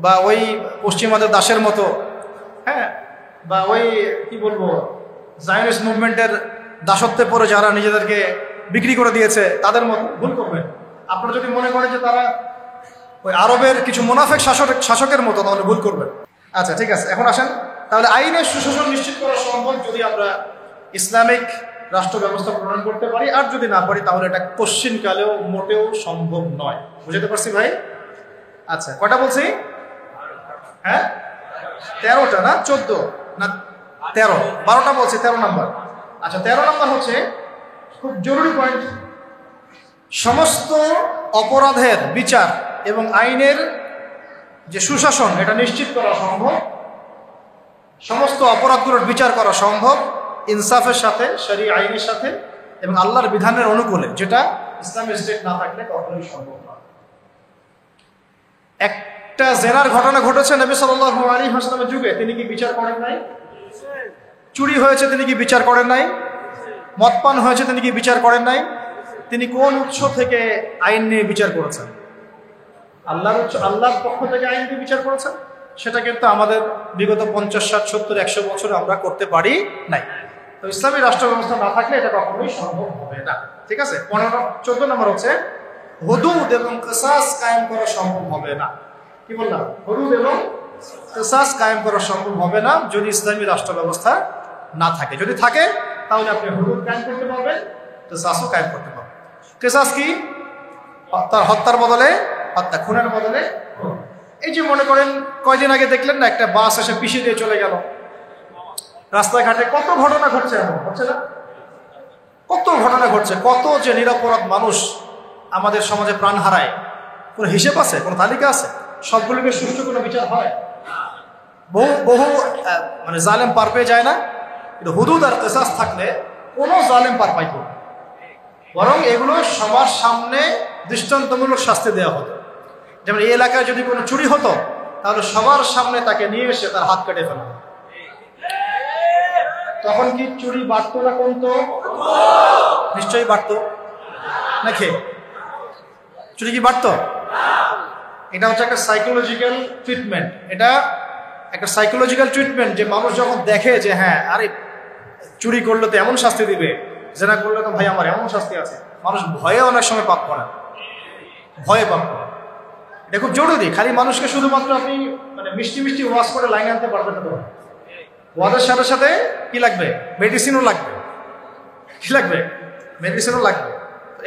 বা ওই পশ্চিমাদের দাসের মতো, হ্যাঁ, বা ওই কি বলবো জায়নিস্ট মুভমেন্টের দাসত্বে পড়ে যারা নিজেদেরকে বিক্রি করে দিয়েছে তাদের মতো, ভুল করবেন। আপনারা যদি মনে করেন যে তারা ওই আরবের কিছু মুনাফেক শাসকের মতো, তাহলে ভুল করবেন। আচ্ছা, ঠিক আছে, এখন আসেন তাহলে আইনের সুশাসন নিশ্চিত করা সম্ভব যদি আমরা ইসলামিক রাষ্ট্র ব্যবস্থা প্রণয়ন করতে পারি, আর যদি না পারি তাহলে এটা কোশ্চিনকালেও মোটেও সম্ভব নয়। বুঝতে পারছি ভাই? আচ্ছা, কয়টা বলছি? হ্যাঁ, 13টা না 14 না 13, 12টা বলছি, 13 নম্বর। আচ্ছা, 13 নম্বর হচ্ছে খুব জরুরি পয়েন্ট। সমস্ত অপরাধের বিচার এবং আইনের যে সুশাসন এটা নিশ্চিত করা সম্ভব, সমস্ত অপরাধগুলোর বিচার করা সম্ভব ইনসাফের সাথে, শরিয়া আইনের সাথে এবং আল্লাহর বিধানের অনুকূলে, যেটা ইসলামিক স্টেট না থাকলে কখনোই সম্ভব নয়। একটা জেনার ঘটনা ঘটেছে নবী সাল্লাল্লাহু আলাইহি ওয়াসাল্লামের যুগে, তিনি কি বিচার করেন নাই? চুরি হয়েছে, তিনি কি বিচার করেন নাই? মদপান হয়েছে, তিনি কি বিচার করেন নাই? তিনি কোন উৎস থেকে আইন নিয়ে বিচার করেছেন? আল্লাহর পক্ষ থেকে আইন দিয়ে বিচার করেছেন। সেটা কিন্তু আমাদের বিগত 50, 60, 70, 100 বছর আমরা করতে পারি নাই। তো ইসলামী রাষ্ট্র ব্যবস্থা না থাকলে এটা কখনোই সম্ভব হবে না। ঠিক আছে, 14 নম্বর হচ্ছে হুদুদ এবং কিসাস কায়েম করা সম্ভব হবে না। কি বললাম? হুদুদ এবং কিসাস কায়েম করা সম্ভব হবে না যদি ইসলামী রাষ্ট্র ব্যবস্থা না থাকে। যদি থাকে তাহলে আপনি হুদুদ কায়েম করতে পারবেন, কিসাসও কায়েম করতে পারবেন। কিসাস কি? হত্যার বদলে হত্যা, খুনের বদলে খুন। এই যে মনে করেন কয়দিন আগে দেখলেন না, একটা বাস এসে পিছিয়ে দিয়ে চলে গেল। রাস্তাঘাটে কত ঘটনা ঘটছে, এমন হচ্ছে না? কত ঘটনা ঘটছে, কত যে নিরপরাধ মানুষ আমাদের সমাজে প্রাণ হারায়। কোনো হিসেব আছে? কোনো তালিকা আছে? সবগুলোকে সুষ্ঠু কোনো বিচার হয়? বহু মানে জালেম পার পেয়ে যায় না, কিন্তু হুদুদ আর কিসাস থাকলে কোনো জালেম পার পাইত, বরং এগুলো সবার সামনে দৃষ্টান্তমূলক শাস্তি দেওয়া হতো। যেমন এই এলাকায় যদি কোনো চুরি হতো তাহলে সবার সামনে তাকে নিয়ে এসে তার হাত কেটে ফেলা। তখন কি চুরি বাড়তো না কমতো? নিশ্চয়ই বাড়তো নাকি? চুরি কি বাড়তো? এটা হচ্ছে একটা সাইকোলজিক্যাল ট্রিটমেন্ট। এটা একটা সাইকোলজিক্যাল ট্রিটমেন্ট যে মানুষ যখন দেখে যে হ্যাঁ, আরে চুরি করলে তো এমন শাস্তি দিবে, জেনা করলে তো ভাই আমার এমন শাস্তি আছে, মানুষ ভয়ে অনেক সময় পাপ করে। ভয়ে পাবো। এটা খুব জরুরি। খালি মানুষকে শুধুমাত্র আপনি মানে মিষ্টি মিষ্টি ওয়াশ করে লাইনে আনতে পারবেন না। তো ওয়াজের সাথে সাথে কি লাগবে? মেডিসিনও লাগবে। কি লাগবে? মেডিসিনও লাগবে।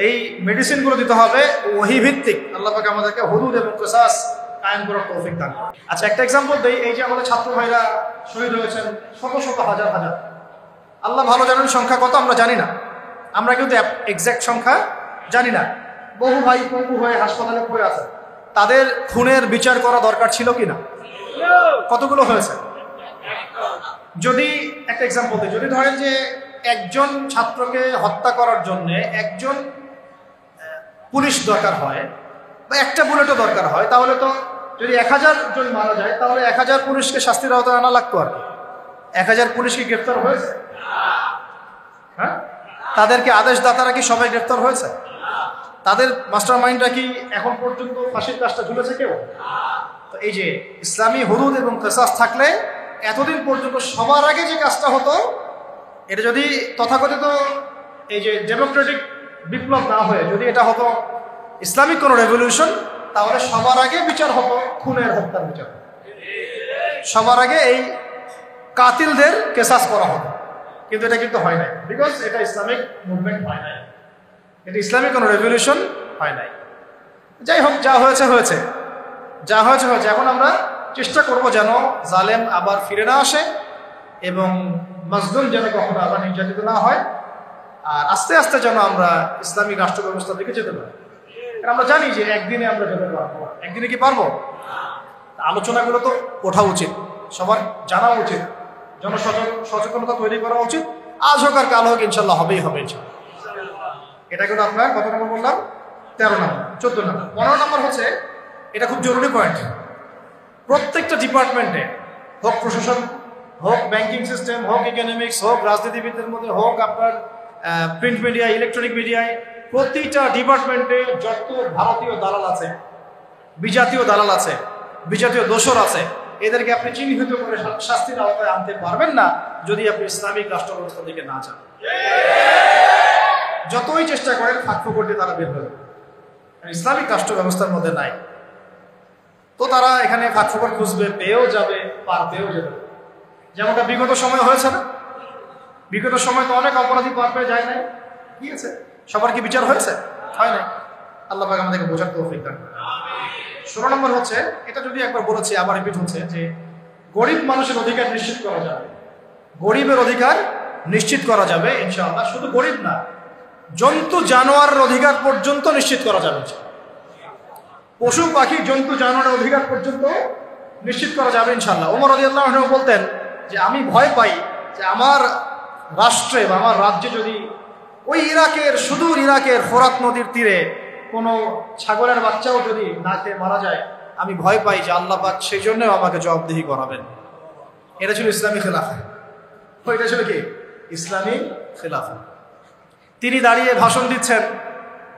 এই মেডিসিনগুলো দিতে হবে ওহী ভিত্তিক। আল্লাহ পাক আমাদেরকে হুদুদ এবং কিসাস কায়েম করার তৌফিক দান। আচ্ছা, একটা এক্সাম্পল দেই। এই যে আমাদের ছাত্র ভাইরা শহীদ হয়েছেন, শত শত হাজার হাজার, আল্লাহ ভালো জানেন সংখ্যা কত, আমরা জানি না। আমরা কিন্তু এক্সাক্ট সংখ্যা জানি না। বহু ভাই পঙ্গু হয়ে হাসপাতালে পড়ে আছে, তাদের খুনের বিচার করা দরকার ছিল কিনা? কতগুলো হয়েছে? যদি একটা এক্সাম্পল দিই, যদি ধরেন যে একজন ছাত্রকে হত্যা করার জন্য একজন পুলিশ দরকার হয় বা একটা বুলেটও দরকার হয়, তাহলে তো যদি 1000 জন মারা যায় তাহলে 1000 পুলিশকে শাস্তির আওতায় আনা লাগতো। আর 1000 পুলিশ কি গ্রেফতার হয়েছে? হ্যাঁ, তাদেরকে আদেশদাতারা কি সবাই গ্রেফতার হয়েছে? তাদের মাস্টার মাইন্ডরা কি এখন পর্যন্ত ফাঁসির কাজটা ঝুলেছে কেউ? তো এই যে ইসলামী হুদুদ এবং কিসাস থাকলে এতদিন পর্যন্ত সবার আগে যে কাজটা হতো, এটা যদি তথাকথিত এই যে ডেমোক্রেটিক বিপ্লব না হয়ে যদি এটা হতো ইসলামিক কোনো রেভলিউশন, তাহলে সবার আগে বিচার হতো খুনের, হত্যার বিচার। সবার আগে এই কাতিলদের কিসাস করা হতো। কিন্তু এটা কিন্তু হয় নাই, বিকজ এটা ইসলামিক মুভমেন্ট হয় নাই, এটা ইসলামিক কোনো রেভলিউশন হয় নাই। যাই হোক, যা হয়েছে হয়েছে, যা হয়েছে হয়েছে। এখন আমরা চেষ্টা করব যেন জালেম আবার ফিরে না আসে এবং মাজলুম যেন কখনো আবার নির্যাতিত না হয়, আর আস্তে আস্তে যেন আমরা ইসলামিক রাষ্ট্র ব্যবস্থার দিকে যেতে পারি। আমরা জানি যে একদিনে আমরা যেতে পারবো, একদিনে কি পারবো? আলোচনাগুলো তো ওঠা উচিত, সবার জানা উচিত, জনসচেতনতা তৈরি করা উচিত। আজ হোক আর কাল হোক, ইনশাল্লাহ হবেই হবে ইনশাল্লাহ। এটা কিন্তু আপনার কত নম্বর বললাম? 13 নম্বর। 14 নম্বর। 15 নম্বর হচ্ছে, এটা খুব জরুরি পয়েন্ট। প্রত্যেকটা ডিপার্টমেন্টে, হোক প্রশাসন, হোক ব্যাংকিং সিস্টেম, হোক ইকোনমিক্স, হোক রাজনীতিবিদদের মধ্যে, হোক আপনার প্রিন্ট মিডিয়া, ইলেকট্রনিক মিডিয়ায়, প্রতিটা ডিপার্টমেন্টে যত ভারতীয় দালাল আছে, বিজাতীয় দালাল আছে, বিজাতীয় দোসর আছে, এদেরকে আপনি চিহ্নিত করে শাস্তির আওতায় আনতে পারবেন না যদি আপনি ইসলামিক রাষ্ট্র ব্যবস্থার দিকে না যান। যতই চেষ্টা করেন ফাঁক করতে তারা বের হয়ে ইসলামিক রাষ্ট্র ব্যবস্থার মধ্যে নাই, তো তারা এখানে ফাঁক ফোকর খুঁজবে, পেয়েও যাবে, পার পেয়েও যাবে। যেমনটা বিগত সময় হয়েছে না? বিগত সময় তো অনেক অপরাধী পার পেয়ে যায় নাই। কি আছে, সবার কি বিচার হয়েছে? হয় নাই। আল্লাহ পাক আমাদেরকে বোঝার তৌফিক দান করেন। 16 নম্বর হচ্ছে, এটা যদি একবার বলেছি আবার রিপিট হচ্ছে, যে গরিব মানুষের অধিকার নিশ্চিত করা যাবে, গরিবের অধিকার নিশ্চিত করা যাবে ইনশাআল্লাহ। শুধু গরিব না, জন্তু জানোয়ারের অধিকার পর্যন্ত নিশ্চিত করা যাবে। পশু পাখি, জন্তু জানোয়ারের অধিকার পর্যন্ত নিশ্চিত করা যাবে ইনশাআল্লাহ। ওমর রাদিয়াল্লাহু আনহু বলতেন যে আমি ভয় পাই যে আমার রাষ্ট্রে বা আমার রাজ্যে যদি ওই ইরাকের, সুদূর ইরাকের ফোরাত নদীর তীরে কোনো ছাগলের বাচ্চাও যদি না খেয়ে মারা যায়, আমি ভয় পাই যে আল্লাহ পাক সেই জন্যও আমাকে জবাবদিহি করাবেন। এটা ছিল ইসলামী খেলাফা। এটা ছিল কি? ইসলামী খেলাফা। তিনি দাঁড়িয়ে ভাষণ দিচ্ছেন,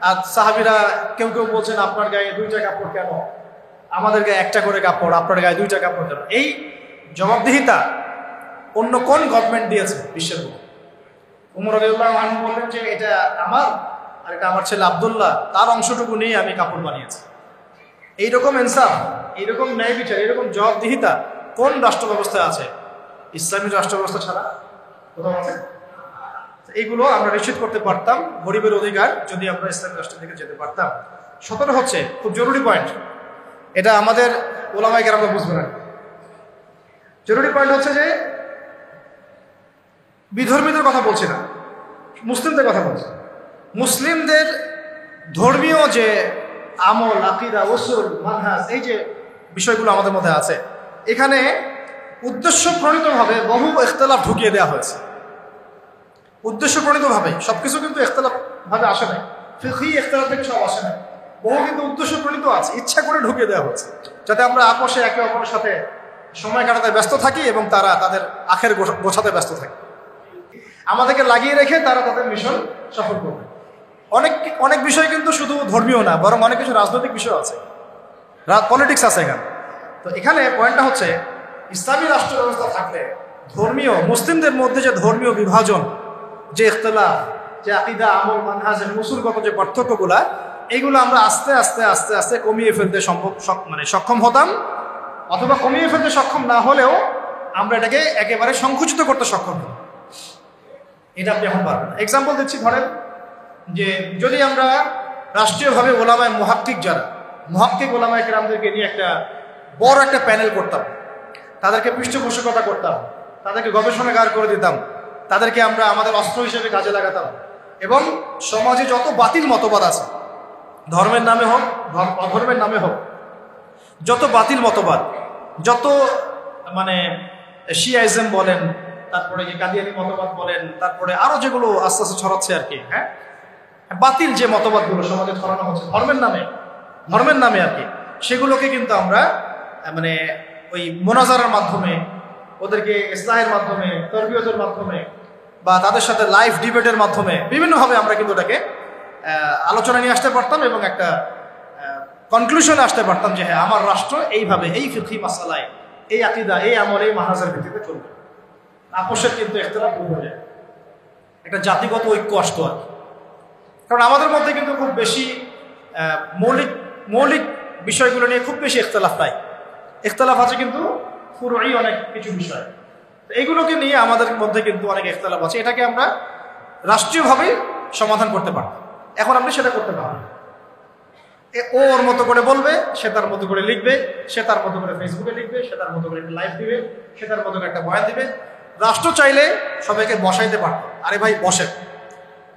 আর সাহাবীরা কেউ কেউ বলছেন আপনার গায়ে 2টা কাপড় কেন, আমাদের গায়ে 1টা করে কাপড়, আপনার গায়ে 2টা কাপড় কেন? এই জবাবদিহিতা অন্য কোন গভর্নমেন্ট দিয়েছে বিশ্বের মধ্যে? উমর রাদিয়াল্লাহু আনহু বললেন যে এটা আমার, আর এটা আমার ছেলে আব্দুল্লাহ, তার অংশটুকু নিয়ে আমি কাপড় বানিয়েছি। এইরকম ইনসাফ, এইরকম ন্যায় বিচার, এইরকম জবাবদিহিতা কোন রাষ্ট্র ব্যবস্থায় আছে? ইসলামী রাষ্ট্র ব্যবস্থা ছাড়া কোথাও আছে? এইগুলো আমরা নিশ্চিত করতে পারতাম, গরিবের অধিকার, যদি আমরা ইসলামী রাষ্ট্রের দিকে যেতে পারতাম। 17 হচ্ছে খুব জরুরি পয়েন্ট, এটা আমাদের ওলামায়ে কেরামরা বুঝবে না। জরুরি পয়েন্ট হচ্ছে যে বিধর্মীদের কথা বলছি না, মুসলিমদের কথা বলছি। মুসলিমদের ধর্মীয় যে আমল, আকীদা, উসুল, মানহাজ, এই যে বিষয়গুলো আমাদের মধ্যে আছে, এখানে উদ্দেশ্য প্রণীতভাবে বহু ইখতিলাফ ঢুকিয়ে দেওয়া হয়েছে। উদ্দেশ্য প্রণীতভাবে সবকিছু কিন্তু ইখতিলাফ ভাবে আসে নাই, ফিকহি ইখতিলাফ থেকে সব আসে নাই, বহু কিন্তু উদ্দেশ্য প্রণীত আছে, ইচ্ছা করে ঢুকিয়ে দেওয়া হয়েছে যাতে আমরা আপোষে একে অপরের সাথে সময় কাটাতে ব্যস্ত থাকি এবং তারা তাদের আখের গোছাতে ব্যস্ত থাকে। আমাদেরকে লাগিয়ে রেখে তারা তাদের মিশন সফল করবে। অনেক অনেক বিষয় কিন্তু শুধু ধর্মীয় না, বরং অনেক কিছু রাজনৈতিক বিষয় আছে, পলিটিক্স আছে এখানে। তো এখানে পয়েন্টটা হচ্ছে, ইসলামী রাষ্ট্র ব্যবস্থা থাকলে ধর্মীয়, মুসলিমদের মধ্যে যে ধর্মীয় বিভাজন, যে ইখতিলাফ, যে আকীদা, আমল, মানহাজ, উসুলগত যে পার্থক্যগুলা, এইগুলো আমরা আস্তে আস্তে আস্তে আস্তে কমিয়ে ফেলতে সক্ষম হতাম, অথবা কমিয়ে ফেলতে সক্ষম না হলেও আমরা এটাকে একেবারে সংকুচিত করতে সক্ষম হতাম। এটা আপনি এখন পারবেন। এক্সাম্পল দিচ্ছি, ধরেন যে যদি আমরা রাষ্ট্রীয়ভাবে ওলামায়ে মুহাক্কিক যারা মুহাক্কিক ওলামায়ে কেরামদেরকে নিয়ে একটা বড় একটা প্যানেল করতাম, তাদেরকে পৃষ্ঠপোষকতা করতাম, তাদেরকে গবেষণাগার করে দিতাম, তাদেরকে আমরা আমাদের অস্ত্র হিসেবে কাজে লাগাতাম, এবং সমাজে যত বাতিল মতবাদ আছে, ধর্মের নামে হোক অধর্মের নামে হোক, যত বাতিল মতবাদ, যত মানে শিয়াইজম বলেন, তারপরে কাদিয়ানি মতবাদ বলেন, তারপরে আরো যেগুলো আস্তে আস্তে ছড়াচ্ছে আর কি, হ্যাঁ, বাতিল যে মতবাদগুলো সমাজে ছড়ানো হচ্ছে ধর্মের নামে আর কি, সেগুলোকে কিন্তু আমরা মানে ওই মোনাজারার মাধ্যমে, ওদেরকে ইসলাহের মাধ্যমে, তরবিয়তের মাধ্যমে, বা তাদের সাথে লাইভ ডিবেটের মাধ্যমে বিভিন্নভাবে আমরা কিন্তু এটাকে আলোচনা নিয়ে আসতে পারতাম, এবং একটা কনক্লুশনে আসতে পারতাম যে হ্যাঁ, আমার রাষ্ট্র এইভাবে, এই ফিকহি মাসালায়, এই আকীদা, এই আমল, এই মানহাজের ভিত্তিতে চলবে। আপোষের কিন্তু ইখতিলাফ দূর হয়ে যায়, একটা জাতিগত ঐক্য আসতো আর কি। কারণ আমাদের মধ্যে কিন্তু খুব বেশি মৌলিক বিষয়গুলো নিয়ে খুব বেশি ইখতিলাফ নাই। ইখতিলাফ আছে কিন্তু ফুরুই অনেক কিছু বিষয়, এইগুলোকে নিয়ে আমাদের মধ্যে কিন্তু অনেক ইখতিলাফ আছে। এটাকে আমরা রাষ্ট্রীয়ভাবেই সমাধান করতে পারতাম। এখন আপনি সেটা করতে পারবেন। ও ওর মতো করে বলবে, সে তার মতো করে লিখবে, সে তার মতো করে ফেসবুকে লিখবে, সে তার মতো করে একটা লাইভ দিবে, সে তার মতো করে একটা বয়ান দিবে। রাষ্ট্র চাইলে সবাইকে বসাইতে পারত, আরে ভাই বসেন,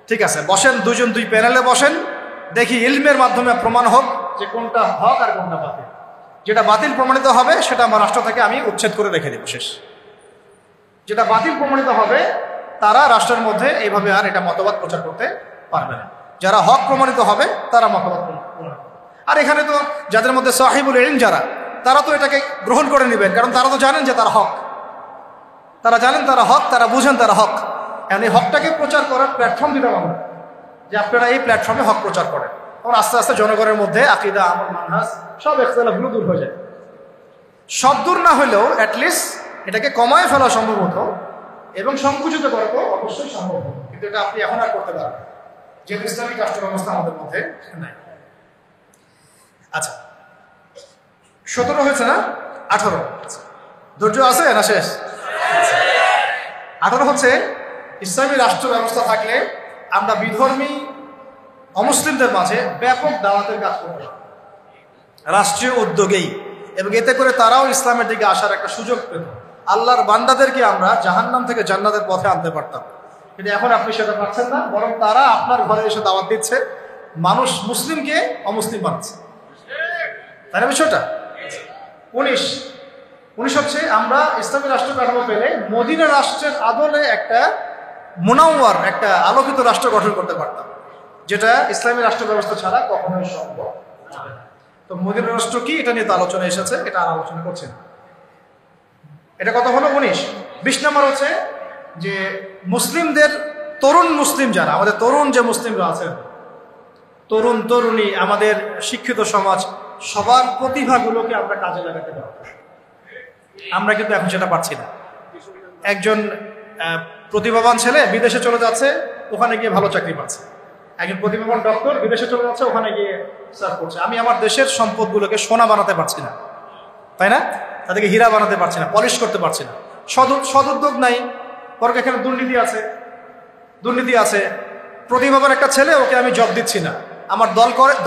ঠিক আছে বসেন, দুই প্যানেলে বসেন, দেখি ইলমের মাধ্যমে প্রমাণ হোক যে কোনটা হক আর কোনটা বাতিল। যেটা বাতিল প্রমাণিত হবে সেটা আমার রাষ্ট্র থেকে আমি উচ্ছেদ করে রেখে দেব, শেষ। যেটা বাতিল প্রমাণিত হবে তারা রাষ্ট্রের মধ্যে এইভাবে আর এটা মতবাদ প্রচার করতে পারবে না। যারা হক প্রমাণিত হবে তারা মতবাদ প্রমাণ। আর এখানে তো যাদের মধ্যে সাহিবুল ইলম যারা, তারা তো এটাকে গ্রহণ করে নেবেন, কারণ তারা তো জানেন যে তারা হক, তারা জানেন তারা হক, তারা বুঝেন তারা হক। এখন এই হকটাকে প্রচার করার প্ল্যাটফর্ম দিতাম আমরা, যে আপনারা এই প্ল্যাটফর্মে হক প্রচার করেন। এবং আস্তে আস্তে জনগণের মধ্যে আকীদা, আমল, মানহাজ সব ইখতিলাফগুলো দূর হয়ে যায়। সব দূর না হলেও অ্যাটলিস্ট এটাকে কমায় ফেলা সম্ভব হতো, এবং সংকুচিত করা তো অবশ্যই সম্ভব হতো। কিন্তু এটা আপনি এখন আর করতে পারবেন, যেহেতু ইসলামিক রাষ্ট্র ব্যবস্থা আমাদের মধ্যে নাই। আচ্র 17 হয়েছে না? 18 ধৈর্য আছে না? শেষ 18 হচ্ছে ইসলামী রাষ্ট্র ব্যবস্থা থাকলে আমরা বিধর্মী অমুসলিমদের মাঝে ব্যাপক দাওয়াতের কাজ করতে পারি রাষ্ট্রীয় উদ্যোগেই, এবং এতে করে তারাও ইসলামের দিকে আসার একটা সুযোগ পেত। আল্লাহর বান্দাদেরকে আমরা জাহান্নাম থেকে জান্নাতের পথে আনতে পারতাম, কিন্তু এখন আপনি সেটা পাচ্ছেন না, বরং তারা আপনার ঘরে এসে দাওয়াত দিচ্ছে, মানুষ মুসলিমকে অমুসলিম বানাচ্ছে। তাই না বিষয়টা? 19 হচ্ছে আমরা ইসলামী রাষ্ট্র কাঠামো পেলে মদিনা রাষ্ট্রের আদলে একটা মুনাওয়ার, একটা আলোকিত রাষ্ট্র গঠন করতে পারতাম, যেটা ইসলামী রাষ্ট্র ব্যবস্থা ছাড়া কখনোই সম্ভব হবে না। তো মদিনা রাষ্ট্র কি, এটা নিয়ে তো আলোচনা এসেছে, এটা আর আলোচনা করছেন। এটা কত হলো? 19। 20 নম্বর হচ্ছে যে মুসলিমদের, তরুণ মুসলিম যারা, আমাদের তরুণ যে মুসলিমরা আছেন, তরুণ তরুণী, আমাদের শিক্ষিত সমাজ, সবার প্রতিভাগুলোকে আমরা কাজে লাগাতে পারব। আমরা কিন্তু এখন সেটা পারছি না। একজন প্রতিভাবান ছেলে বিদেশে চলে যাচ্ছে, ওখানে গিয়ে ভালো চাকরি পাচ্ছে। একজন প্রতিভাবান ডক্টর বিদেশে চলে যাচ্ছে, ওখানে গিয়ে সার্ভ করছে। আমি আমার দেশের সম্পদগুলোকে সোনা বানাতে পারছি না, তাই না? তাদেরকে হীরা বানাতে পারছি না, পলিশ করতে পারছি না। সদুদ্যোগ নাই, বরং এখানে দুর্নীতি আছে। প্রতিভাবান একটা ছেলে, ওকে আমি জব দিচ্ছি না, আমার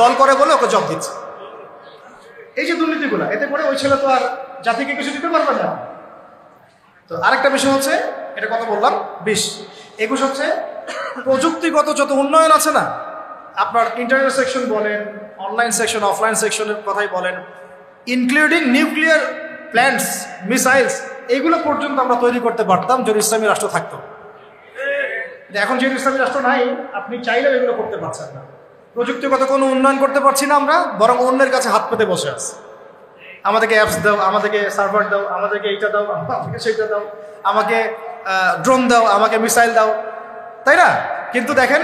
দল করে বলে ওকে জব দিচ্ছে। এই যে দুর্নীতিগুলো, এতে করে ওই ছেলে তো আর জাতিকে কিছু দিতে পারবে না। তো আরেকটা বিষয় হচ্ছে, এটা কত বললাম? 20। 21 হচ্ছে প্রযুক্তিগত যত উন্নয়ন আছে না, আপনার ইন্টারনেট সেকশন বলেন, অনলাইন সেকশন, অফলাইন সেকশনের কথাই বলেন, ইনক্লুডিং নিউক্লিয়ার প্ল্যান্টস, মিসাইলস, এইগুলো পর্যন্ত আমরা তৈরি করতে পারতাম যদি ইসলামী রাষ্ট্র থাকতো। এখন যেহেতু ইসলামী রাষ্ট্র নাই, আপনি চাইলেও এগুলো করতে পারছেন না। প্রযুক্তিগত কোনো উন্নয়ন করতে পারছি না আমরা, বরং অন্যের কাছে হাত পেতে বসে আছি। আমাদেরকে অ্যাপস দাও, আমাদেরকে সার্ভার দাও, আমাদেরকে এইটা দাও, আমাকে সেইটা দাও, আমাকে ড্রোন দাও, আমাকে মিসাইল দাও, তাই না? কিন্তু দেখেন,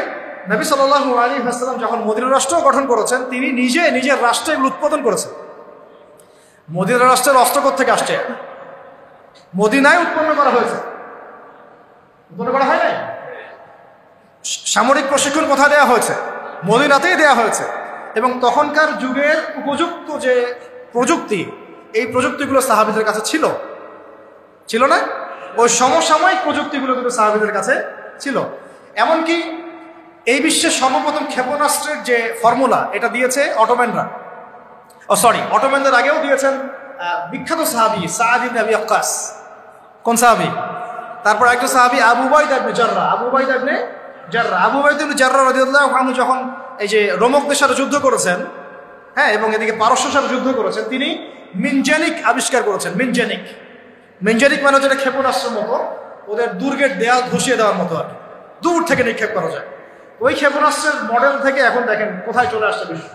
নবী সাল্লাল্লাহু আলাইহি ওয়াসাল্লাম যখন মদিনা রাষ্ট্র গঠন করেছেন, তিনি নিজের রাষ্ট্রে এগুলো উৎপাদন করেছেন। মদিনা রাষ্ট্রের অস্ত্র থেকে আসছে, মদিনায় উৎপন্ন করা হয়েছে, উৎপন্ন করা হয় নাই। সামরিক প্রশিক্ষণ কোথায় দেওয়া হয়েছে? মদিনাতেই দেওয়া হয়েছে। এবং তখনকার যুগের উপযুক্ত যে প্রযুক্তি, এই প্রযুক্তিগুলো সাহাবীদের কাছে ছিল না? ওই সমসাময়িক প্রযুক্তিগুলো কিন্তু সাহাবীদের কাছে ছিল। এমনকি এই বিশ্বের সর্বপ্রথম ক্ষেপণাস্ত্রের যে ফর্মুলা, এটা দিয়েছে অটোম্যানরা। অটোম্যানদের আগেও দিয়েছেন বিখ্যাত সাহাবী সাআদ ইবনে আবি ওয়াক্কাস। কোন সাহাবী? তারপর একটা সাহাবী আবু উবাইদা ইবনে জাররাহ। আবু উবাইদা ইবনে জাররাহ রাদিয়াল্লাহু আনহু যখন এই যে রোমকদের সাথে যুদ্ধ করেছেন, হ্যাঁ, এবং এদিকে পারস্যের সাথে যুদ্ধ করেছেন, তিনি মিনজানিক আবিষ্কার করেছেন। মিনজানিক মানে যেটা ক্ষেপণাস্ত্রের মতো, ওদের দুর্গের দেয়াল ধসিয়ে দেওয়ার মতো আর কি, দূর থেকে নিক্ষেপ করা যায়। ওই ক্ষেপণাস্ত্রের মডেল থেকে এখন দেখেন কোথায় চলে আসছে বিশ্ব।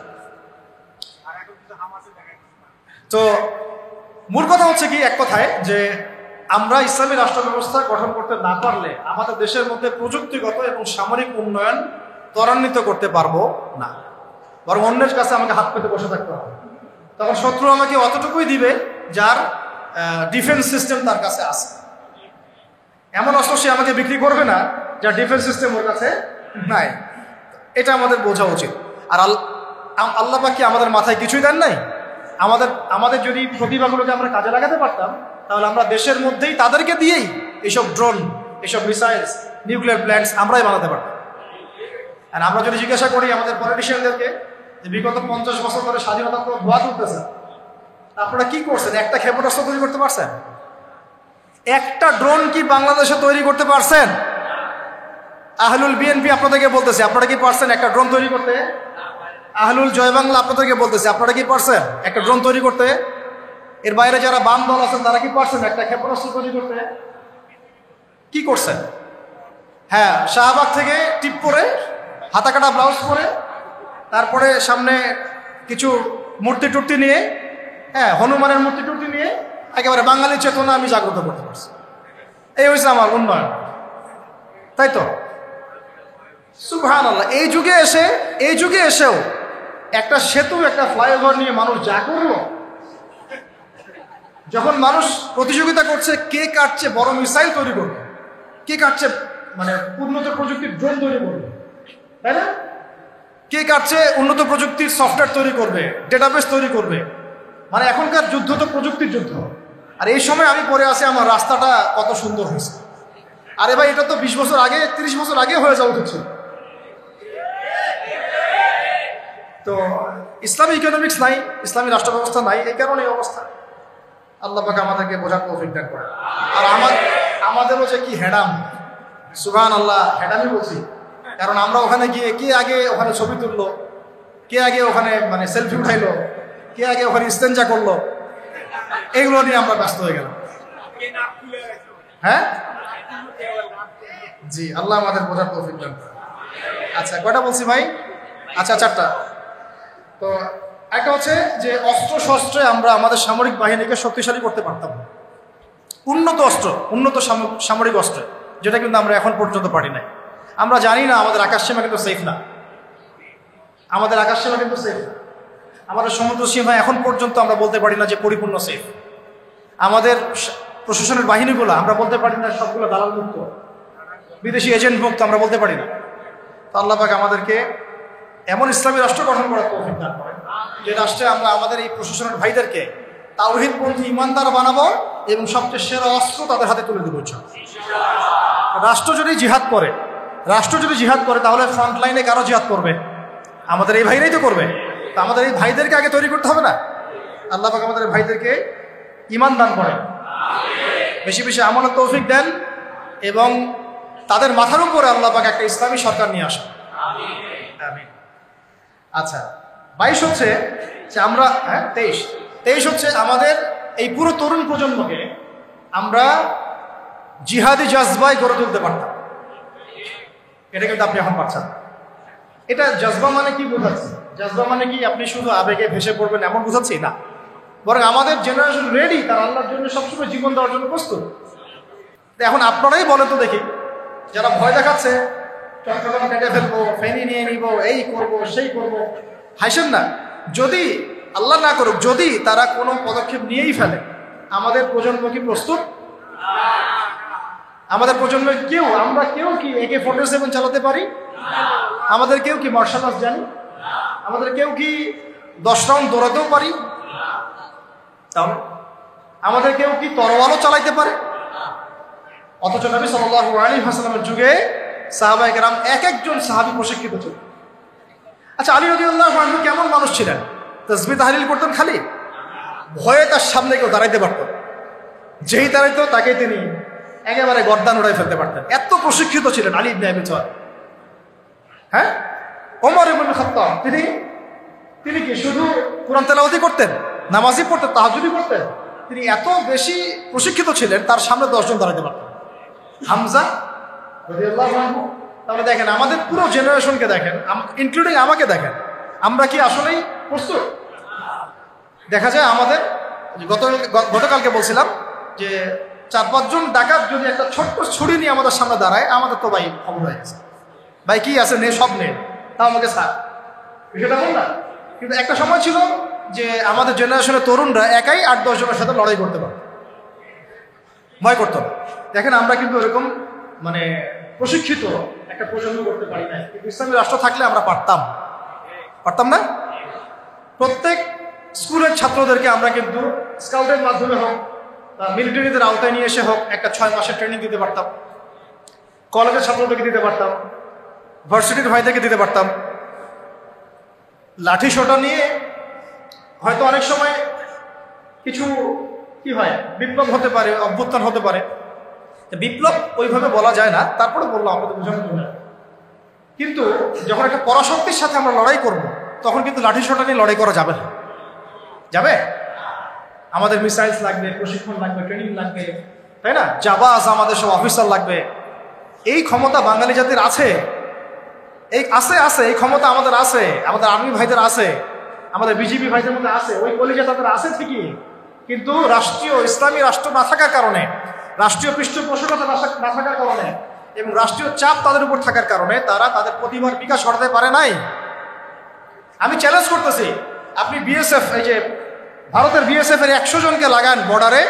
তো মূল কথা হচ্ছে কি, এক কথায় যে আমরা ইসলামী রাষ্ট্র ব্যবস্থা গঠন করতে না পারলে আমাদের দেশের মধ্যে প্রযুক্তিগত এবং সামরিক উন্নয়ন ত্বরান্বিত করতে পারবো না, বরং অন্যের কাছে আমাকে হাত পেতে বসে থাকতে হবে। তখন শত্রু আমাকে অতটুকুই দিবে যার ডিফেন্স সিস্টেম তার কাছে আছে। এমন অস্ত্র সে আমাকে বিক্রি করবে না যার ডিফেন্স সিস্টেম ওর কাছে নাই। এটা আমাদের বোঝা উচিত। আর আল্লাহ পাক কি আমাদের মাথায় কিছুই দেন নাই? আমাদের যদি প্রতিভাগুলোকে আমরা কাজে লাগাতে পারতাম, তাহলে আমরা দেশের মধ্যেই তাদেরকে দিয়েই এইসব ড্রোন, এইসব মিসাইলস, নিউক্লিয়ার প্ল্যান্টস আমরাই বানাতে পারতাম। আর আমরা যদি জিজ্ঞাসা করি আমাদের পলিটিশিয়ানদেরকে যে বিগত 50 বছর ধরে স্বাধীনতা তো ধোয়া তুলতেছে, আপনারা কি করছেন? একটা ক্ষেপণাস্ত্র তৈরি করতে পারছেন? একটা ড্রোন কি বাংলাদেশে তৈরি করতে পারছেন? আহলুল বিএনপি আপনাদেরকে বলতেছে, আপনারা কি পারছেন একটা ড্রোন তৈরি করতে? আহলুল জয় বাংলা আপনাদেরকে বলতেছে, আপনারা কি পারছেন একটা ড্রোন তৈরি করতে? এর বাইরে যারা বাম দল আছেন তারা কি পারছেন একটা ক্ষেপণাস্ত্র তৈরি করতে? কি করছেন? হ্যাঁ, শাহবাগ থেকে টিপ পরে, হাতা কাটা ব্লাউজ পরে, তারপরে সামনে কিছু মূর্তি টুর্তি নিয়ে, হ্যাঁ, হনুমানের মূর্তি টুর্তি নিয়ে একেবারে বাঙালি চেতনা আমি জাগ্রত করতে পারছি। এই হয়েছে আমার উন্নয়ন, তাই তো? সুবহানাল্লাহ। এই যুগে এসেও একটা সেতু, একটা ফ্লাইওভার নিয়ে মানুষ যা করলো, যখন মানুষ প্রতিযোগিতা করছে কে কাটছে বড় মিসাইল তৈরি করবে, কে কাটছে মানে উন্নত প্রযুক্তির ড্রোন তৈরি করবে, তাই না? কে কাটছে উন্নত প্রযুক্তির সফটওয়্যার তৈরি করবে, ডেটাবেস তৈরি করবে। মানে এখনকার যুদ্ধ তো প্রযুক্তির যুদ্ধ। আর এই সময় আমি পড়ে আছি আমার রাস্তাটা কত সুন্দর হয়েছে। আরে ভাই, এটা তো 20 বছর আগে, 30 বছর আগে হয়ে যাওয়া উচিত ছিল। তো ইসলামী ইকোনমিক্স নাই, ইসলামী রাষ্ট্র ব্যবস্থা নাই, এই কারণে এই অবস্থা। আল্লাহ পাক আমাদেরকে বোঝার তৌফিক দান করেন। আর আমাদেরও যে কি হেডাম, সুবহানাল্লাহ, হেডামই বলছি। কারণ আমরা ওখানে গিয়ে কে আগে ওখানে ছবি তুললো, কে আগে ওখানে মানে সেলফি উঠাইলো, কে আগে ওখানে ইস্তেঞ্জা করলো, এগুলো নিয়ে আমরা ব্যস্ত হয়ে গেলাম। হ্যাঁ, জি, আল্লাহ আমাদের বোঝার তৌফিক দান করেন। আচ্ছা, কয়টা বলছি ভাই? আচ্ছা, 4টা। তো একটা হচ্ছে যে অস্ত্র শস্ত্রে আমরা আমাদের সামরিক বাহিনীকে শক্তিশালী করতে পারতাম, উন্নত অস্ত্র, উন্নত সামরিক অস্ত্র, যেটা কিন্তু আমরা এখন পর্যন্ত পারি নাই। আমরা জানি না আমাদের আকাশসীমা কিন্তু সেফ না, আমাদের আকাশসীমা কিন্তু সেফ না, আমাদের সমুদ্র সীমা এখন পর্যন্ত আমরা বলতে পারি না যে পরিপূর্ণ সেফ। আমাদের প্রশাসনের বাহিনীগুলো আমরা বলতে পারি না সবগুলো দালাল মুক্ত, বিদেশি এজেন্ট মুক্ত, আমরা বলতে পারি না। তো আল্লাহ পাক আমাদেরকে এমন ইসলামী রাষ্ট্র গঠন করার তৌফিক দান করেন যে রাষ্ট্রে আমরা আমাদের এই প্রশাসনের ভাইদেরকে তাওহীদপন্থী ইমানদার বানাবো এবং সবচেয়ে সেরা অস্ত্র তাদের হাতে তুলে দেবো। রাষ্ট্র যদি জিহাদ করে তাহলে ফ্রন্ট লাইনে কারো জিহাদ করবে? আমাদের এই ভাইরাই তো করবে। তো আমাদের এই ভাইদেরকে আগে তৈরি করতে হবে না? আল্লাহ পাক আমাদের ভাইদেরকে ঈমান দান করেন, বেশি বেশি আমলের তৌফিক দেন এবং তাদের মাথার উপরে আল্লাহ পাক একটা ইসলামী সরকার নিয়ে আসেন। আমিন। আচ্ছা, 22 হচ্ছে যে আমরা 23 হচ্ছে আমাদের এই পুরো তরুণ প্রজন্মকে আমরা জিহাদি জজবায় গড়ে তুলতে পারতাম। এটা কিন্তু আপনি এখন পাচ্ছেন। এটা জজবা মানে কি বোঝাচ্ছে? জজবা মানে কি আপনি শুধু আবেগে ভেসে পড়বেন এমন বোঝাচ্ছি না, বরং আমাদের জেনারেশন রেডি, তারা আল্লাহর জন্য সবসময় জীবন দেওয়ার জন্য প্রস্তুত। এখন আপনারাই বলেন তো দেখি, যারা ভয় দেখাচ্ছে চট্টগ্রাম কেটে ফেলবো, ফেনী নিয়ে নিব, এই করব সেই করব, হাসেন না। যদি আল্লাহ না করুক, যদি তারা কোনো পদক্ষেপ নিয়েই ফেলে, আমাদের প্রজন্ম কি প্রস্তুত? আমাদের প্রজন্মের আমরা কেউ কি AK-47 চালাতে পারি? আমাদের কেউ কি মার্শাল আর্ট জানি? আমাদের কেউ কি 10 রাউন্ড দৌড়াতেও পারি? তাহলে আমাদের কেউ কি তরোয়ালও চালাইতে পারে? অথচ নবী সাল্লাল্লাহু আলাইহি ওয়াসাল্লামের যুগে সাহাবায়ে কেরাম এক একজন সাহাবী প্রশিক্ষিত ছিল। আচ্ছা, আলী রাদিয়াল্লাহু আনহু কেমন মানুষ ছিলেন? তাসবিহ তাহলিল করতেন খালি? ভয়ে তার সামনে কেউ দাঁড়াইতে পারত? যেই দাঁড়াইতো তাকে তিনি একেবারে গর্দান উড়াই ফেলতে পারতেন। এত প্রশিক্ষিত ছিলেন আলী ইবনে আবি তালিব। হ্যাঁ, ওমর ইবনে খাত্তাব তিনি কি শুধু কোরআন তেলাওয়াতি করতেন, নামাজই পড়তেন, তাহাজ্জুদই পড়তেন? তিনি এত বেশি প্রশিক্ষিত ছিলেন, তার সামনে 10 জন দাঁড়াইতে পারতেন। হামজা রাদিয়াল্লাহু আনহু। তাহলে দেখেন, আমাদের পুরো জেনারেশনকে দেখেন, ইনক্লুডিং আমাকে দেখেন, আমরা কি আসলেই প্রস্তুত? দেখা যায় আমাদের গতকালকে বলছিলাম যে 4-5 জন ডাকাত যদি একটা ছোট্ট ছুরি নিয়ে আমাদের সামনে দাঁড়ায়, আমাদের তো ভাই খবর হয়ে গেছে, ভাই কি আছে নে, সব নেই, তা আমাকে ছাড়, বিষয়টা বল না। কিন্তু একটা সময় ছিল যে আমাদের জেনারেশনের তরুণরা একাই 8-10 জনের সাথে লড়াই করতে পারে, ভয় করত না। দেখেন, আমরা কিন্তু এরকম মানে প্রশিক্ষিত একটা প্রজন্ম করতে পারি না। কিন্তু ইসলামী রাষ্ট্র থাকলে আমরা পারতাম না? প্রত্যেক স্কুলের ছাত্রদেরকে আমরা কিন্তু স্কাউটের মাধ্যমে হোক, মিলিটারিদের আওতায় নিয়ে এসে হোক, একটা 6 মাসের ট্রেনিং দিতে পারতাম, কলেজের ছাত্রদেরকে দিতে পারতাম, ভার্সিটির ভাইদেরকে দিতে পারতাম। লাঠি সোটা নিয়ে হয়তো অনেক সময় কিছু কি হয়, বিপ্লব হতে পারে, অভ্যুত্থান হতে পারে। বিপ্লব ওইভাবে বলা যায় না, তারপরে বললাম আমাদের বোঝানোর জন্য। কিন্তু যখন একটা পরাশক্তির সাথে আমরা লড়াই করব, তখন কিন্তু লাঠি সোটা নিয়ে লড়াই করা যাবে না। যাবে? আমাদের মিসাইলস লাগবে, প্রশিক্ষণ লাগবে, ট্রেনিং লাগবে, তাই না? জাবাজ আমাদের সব অফিসার লাগবে। এই ক্ষমতা বাঙালি জাতির আছে, এই ক্ষমতা আমাদের আছে, আমাদের আর্মি ভাইদের আছে, আমাদের বিজেপি ভাইদের মধ্যে আছে, ওই কলিজা তাদের আছে ঠিকই। কিন্তু রাষ্ট্রীয় ইসলামী রাষ্ট্র না থাকার কারণে, রাষ্ট্রীয় পৃষ্ঠপোষকতা না থাকার কারণে এবং রাষ্ট্রীয় চাপ তাদের উপর থাকার কারণে তারা তাদের প্রতিভার বিকাশ ঘটাতে পারে নাই। আমি চ্যালেঞ্জ করতেছি, আপনি বিএসএফ, এই যে ভারতের বিএসএফ এর 100 জনকে লাগান বর্ডারে,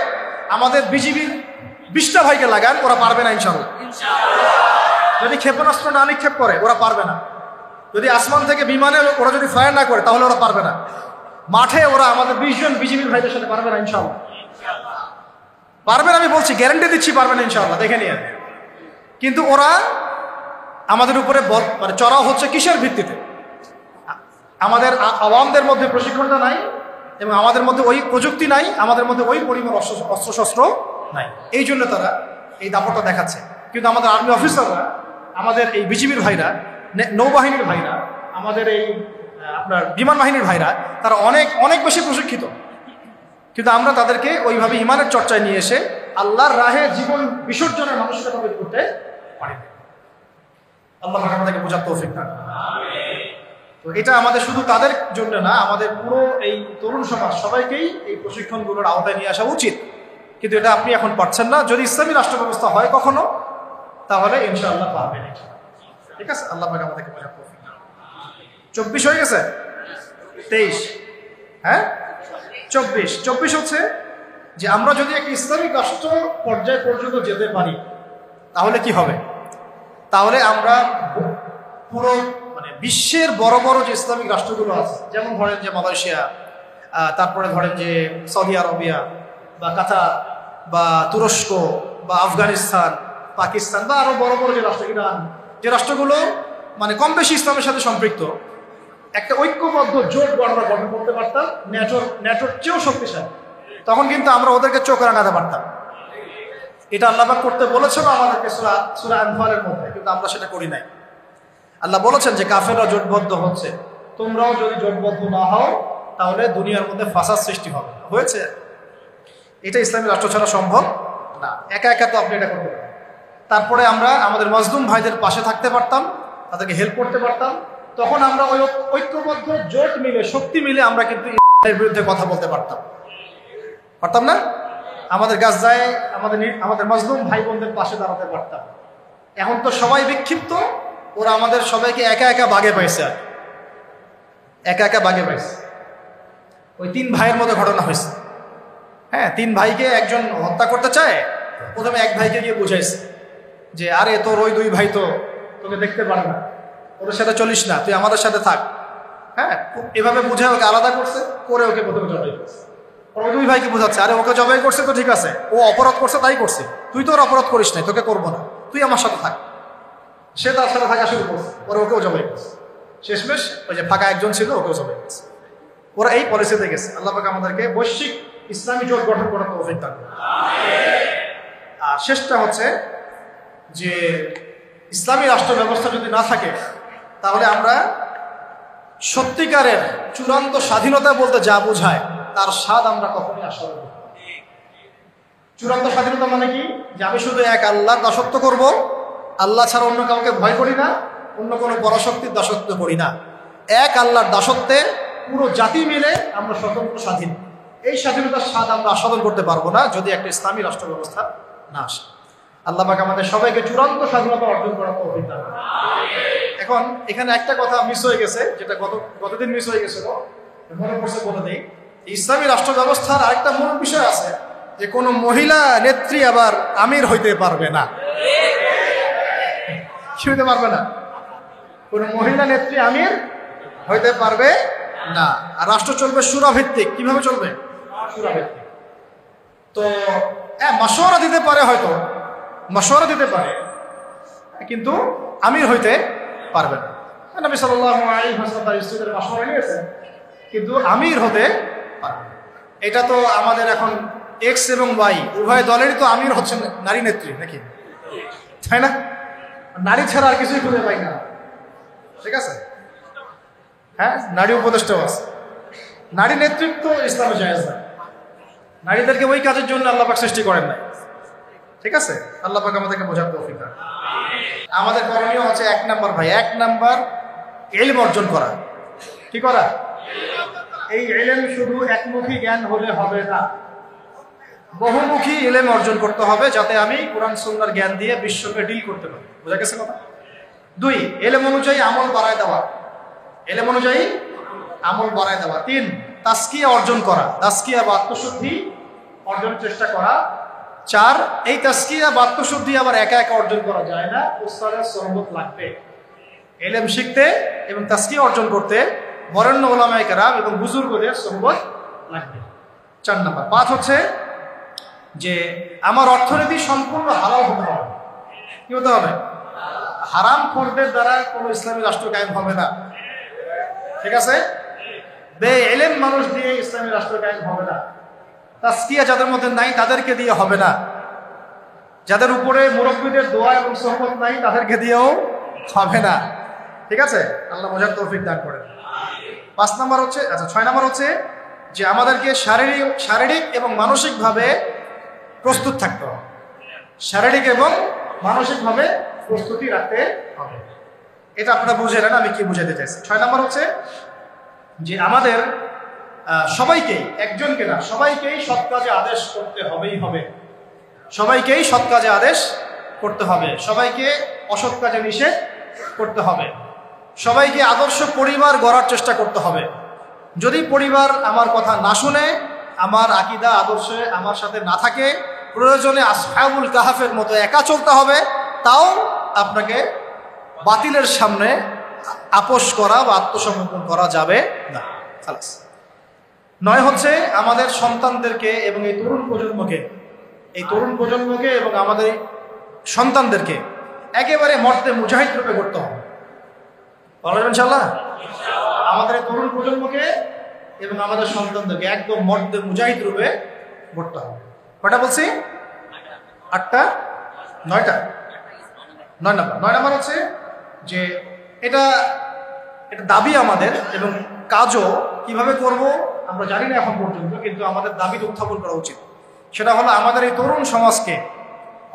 আমাদের বিজিবির 20টা ভাইকে লাগান, ওরা পারবে না ইনশাআল্লাহ। যদি ক্ষেপণাস্ত্র না নিক্ষেপ করে ওরা পারবে না, যদি আসমান থেকে বিমানে ওরা যদি ফায়ার না করে তাহলে ওরা পারবে না, মাঠে ওরা আমাদের 20 জন বিজিবির ভাইদের সাথে পারবে না ইনশাআল্লাহ। পারবেন, আমি বলছি, গ্যারান্টি দিচ্ছি পারবেন ইনশাআল্লাহ, দেখে নিয়ে। কিন্তু ওরা আমাদের উপরে মানে চড়াও হচ্ছে কিসের ভিত্তিতে? আমাদের আওয়ামদের মধ্যে প্রশিক্ষণটা নাই এবং আমাদের মধ্যে ওই প্রযুক্তি নাই, আমাদের মধ্যে ওই পরিমাণ অস্ত্রশস্ত্র নাই। এই জন্য তারা এই দাপটটা দেখাচ্ছে। কিন্তু আমাদের আর্মি অফিসাররা, আমাদের এই বিজিবির ভাইরা, নৌবাহিনীর ভাইরা, আমাদের এই আপনার বিমান বাহিনীর ভাইরা, তারা অনেক অনেক বেশি প্রশিক্ষিত। কিন্তু আমরা তাদেরকে ওইভাবে ইমানের চর্চায় নিয়ে এসে আল্লাহর রাহে জীবন বিসর্জনের মানসিকতা তৈরি করতে পারি না। আল্লাহ আমাদেরকে বোঝার তৌফিক দান। তো এটা আমাদের শুধু তাদের জন্য না, আমাদের পুরো এই তরুণ সমাজ সবাইকেই এই প্রশিক্ষণগুলোর আওতায় নিয়ে আসা উচিত। কিন্তু এটা আপনি এখন পারছেন না। যদি ইসলামী রাষ্ট্র ব্যবস্থা হয় কখনো, তাহলে ইনশাআল্লাহ পারবেন। ঠিক আছে, আল্লাহ আমাদেরকে বোঝার তৌফিক দান। 24 হয়ে গেছে, 23, হ্যাঁ 24 হচ্ছে যে আমরা যদি একটা ইসলামিক রাষ্ট্র পর্যায় পর্যন্ত যেতে পারি তাহলে কি হবে? তাহলে আমরা পুরো মানে বিশ্বের বড় বড় যে ইসলামিক রাষ্ট্রগুলো আছে, যেমন ধরেন যে মালয়েশিয়া, তারপরে ধরেন যে সৌদি আরবিয়া বা কাতার বা তুরস্ক বা আফগানিস্তান, পাকিস্তান বা আরো বড় বড় যে রাষ্ট্র, ইরান, যে রাষ্ট্রগুলো মানে কম বেশি ইসলামের সাথে সম্পৃক্ত, একটা ঐক্যবদ্ধ জোট আমরা গঠন করতে পারতাম, নেটোর চেয়েও শক্তিশালী। তখন কিন্তু আমরা ওদেরকে চোখ রাঙাতে পারতাম। এটা আল্লাহ পাক করতে বলেছেন আমাদেরকে সূরা আনফালের মধ্যে, কিন্তু আমরা সেটা করি নাই। আল্লাহ বলেছেন যে কাফেররা জোটবদ্ধ হচ্ছে, তোমরাও যদি জোটবদ্ধ না হও তাহলে দুনিয়ার মধ্যে ফাসাদ সৃষ্টি হবে। হয়েছে? এটা ইসলামী রাষ্ট্র ছাড়া সম্ভব না। একা একা তো আপনি এটা করতে পারেন। তারপরে আমরা আমাদের মাজলুম ভাইদের পাশে থাকতে পারতাম, তাদেরকে হেল্প করতে পারতাম। তখন আমরা ওই ঐক্যবদ্ধ জোট মিলে, শক্তি মিলে আমরা কিন্তু ইসরায়েলের বিরুদ্ধে কথা বলতে পারতাম না? আমাদের গাজায় আমাদের মাজলুম ভাই বোনদের পাশে দাঁড়াতে পারতাম। এখন তো সবাই বিক্ষিপ্ত, ওরা আমাদের সবাইকে একা একা বাগে পাইছে, ওই 3 ভাইয়ের মধ্যে ঘটনা হয়েছে। হ্যাঁ, 3 ভাইকে একজন হত্যা করতে চায়, প্রথমে এক ভাইকে গিয়ে বুঝাইছে যে আরে তোর ওই 2 ভাই তো তোকে দেখতে পারে না, ওদের সাথে চলিস না, তুই আমাদের সাথে থাক। হ্যাঁ, এভাবে বুঝে ওকে আলাদা করছে, করে ওকে প্রথমে জবাই করছে। ওর দুই ভাইকে বোঝাচ্ছে, আরে ওকে জবাই করছে তো ঠিক আছে, ও অপরাধ করছে তাই করছে, তুই তো ওর অপরাধ করিস নাই, তোকে করবো না, তুই আমার সাথে থাক। সে তার সাথে থাকা শুরু করছে, পরে ওকেও জবাই করছে। শেষমেশ ওই যে ফাঁকা একজন ছিল, ওকেও জবাই করছে। ওরা এই পলিসিতে গেছে। আল্লাহ পাক আমাদেরকে বৈশ্বিক ইসলামী জোট গঠন করার তৌফিক দান করুন। আর শেষটা হচ্ছে যে ইসলামী রাষ্ট্র ব্যবস্থা যদি না থাকে, তাহলে আমরা সত্যিকারের চূড়ান্ত স্বাধীনতা বলতে যা বোঝায় তার স্বাদ আমরা কখনোই আশা করব না। চূড়ান্ত স্বাধীনতা মানে কি? যে আমি শুধু এক আল্লাহর দাসত্ব করব, আল্লাহ ছাড়া অন্য কাউকে ভয় করি না, অন্য কোনো পরাশক্তির দাসত্ব করি না। এক আল্লাহর দাসত্বে পুরো জাতি মিলে আমরা স্বতন্ত্র স্বাধীন। এই স্বাধীনতার স্বাদ আমরা আস্বাদন করতে পারবো না যদি একটা ইসলামী রাষ্ট্র ব্যবস্থা না আসে। আল্লাহ পাক আমাদের সবাইকে চূড়ান্ত স্বাধীনতা অর্জন করার তৌফিক দান করুন। এখন এখানে একটা কথা মিস হয়ে গেছে, যেটা গতদিন মিস হয়ে গেছিল, মনে পড়ছে বলে দেই। ইসলামী রাষ্ট্র ব্যবস্থার আরেকটা মূল বিষয় আছে যে কোনো মহিলা নেত্রী আবার আমির হইতে পারবে না। কি হইতে পারবে না? কোন মহিলা নেত্রী আমির হইতে পারবে না। আর রাষ্ট্র চলবে শূরা ভিত্তিক। কিভাবে চলবে? শূরা ভিত্তিক। তো হ্যাঁ, মাশওয়ারা দিতে পারে, হয়তো মাশওয়ারা দিতে পারে, কিন্তু আমির হইতে পারবে না। নবী সাল্লাল্লাহু আলাইহি ওয়াসাল্লাম তার স্ত্রীদের মাশওয়ারা নিয়েছেন, কিন্তু আমির হতে পারবে না। এটা তো আমাদের এখন এক্স এবং ওয়াই উভয় দলেরই তো আমির হচ্ছেন নারী নেত্রী, নাকি? তাই না? নারী ছাড়া আর কিছুই খুঁজে পাই না। ঠিক আছে? হ্যাঁ, নারী উপদেষ্টাও আছে। নারী নেতৃত্ব ইসলামে জায়েজ না। নারীদেরকে ওই কাজের জন্য আল্লাহ পাক সৃষ্টি করেন নাই। ঠিক আছে? আল্লাহ পাক আমাদেরকে বোঝার তৌফিক দান। আমাদের করণীয় হচ্ছে 1 নাম্বার, ভাই 1 নাম্বার ইলম অর্জন করা। কি করা? এই ইলম শুধু একমুখী জ্ঞান হলে হবে না, বহুমুখী ইলম অর্জন করতে হবে, যাতে আমি কোরআন সুন্নাহর জ্ঞান দিয়ে বিশ্বকে ডিল করতে পারি। বোঝা গেছে কথা? 2, ইলম অনুযায়ী আমল বাড়ায় দেওয়া। ইলম অনুযায়ী আমল বাড়ায় দেওয়া। 3, তাসকিয়া অর্জন করা, তাসকিয়া বা আত্মশুদ্ধি অর্জনের চেষ্টা করা। 4, এই তাসকিয়া বা আত্মশুদ্ধি আবার একা একা অর্জন করা যায় না, উস্তাদের সহবত লাগবে। ইলম শিখতে এবং তাসকিয়া অর্জন করতে বরেণ্য উলামায়ে কেরাম এবং বুজুর্গদের সহবত লাগবে। 4 নাম্বার। 5 হচ্ছে যে আমার অর্থনীতি সম্পূর্ণ হালাল হতে হবে। কি হতে হবে? হারাম খোরদের দ্বারা কোনো ইসলামী রাষ্ট্র কায়েম হবে না। ঠিক আছে? বে-ইলম মানুষ দিয়ে ইসলামী রাষ্ট্র কায়েম হবে না। তাসকিয়া যাদের মধ্যে নাই তাদেরকে দিয়ে হবে না। যাদের উপরে মুরব্বীদের দোয়া এবং সহবত নাই তাদেরকে দিয়েও হবে না। ঠিক আছে? আল্লাহ বোঝার তৌফিক দান করেন। 5 নাম্বার হচ্ছে, 6 নাম্বার হচ্ছে যে আমাদেরকে শারীরিক এবং মানসিকভাবে প্রস্তুত থাকতে হবে। শারীরিক এবং মানসিকভাবে প্রস্তুতি রাখতে হবে। এটা আপনারা বুঝে নেন আমি কি বুঝাতে চাইছি। 6 নাম্বার হচ্ছে যে আমাদের সবাইকেই, একজনকে না, সবাইকেই সৎ কাজে আদেশ করতে হবেই হবে। সবাইকেই সৎ কাজে আদেশ করতে হবে, সবাইকে অসৎ কাজে নিষেধ করতে হবে, সবাইকে আদর্শ পরিবার গড়ার চেষ্টা করতে হবে। যদি পরিবার আমার কথা না শুনে, আমার আকীদা আদর্শে আমার সাথে না থাকে, প্রয়োজনে আসহাবুল কাহাফের মতো একা চলতে হবে, তাও আপনাকে বাতিলের সামনে আপোষ করা বা আত্মসমর্পণ করা যাবে না। 9 হচ্ছে আমাদের সন্তানদেরকে এবং এই তরুণ প্রজন্মকে এবং আমাদের সন্তানদেরকে একেবারে মর্দে মুজাহিদ রূপে গড়তে হবে। বলেন ইনশাআল্লাহ। আমাদের এই তরুণ প্রজন্মকে এবং আমাদের সন্তানদেরকে একদম মর্দে মুজাহিদ রূপে গড়তে হবে। কয়টা বলছি? 8টা? 9টা? 9 নাম্বার। 9 নাম্বার হচ্ছে যে এটা দাবি আমাদের, এবং কাজও কিভাবে করব আমরা জানি না এখন পর্যন্ত, কিন্তু আমাদের দাবি উত্থাপন করা উচিত। সেটা হলো আমাদের এই তরুণ সমাজকে,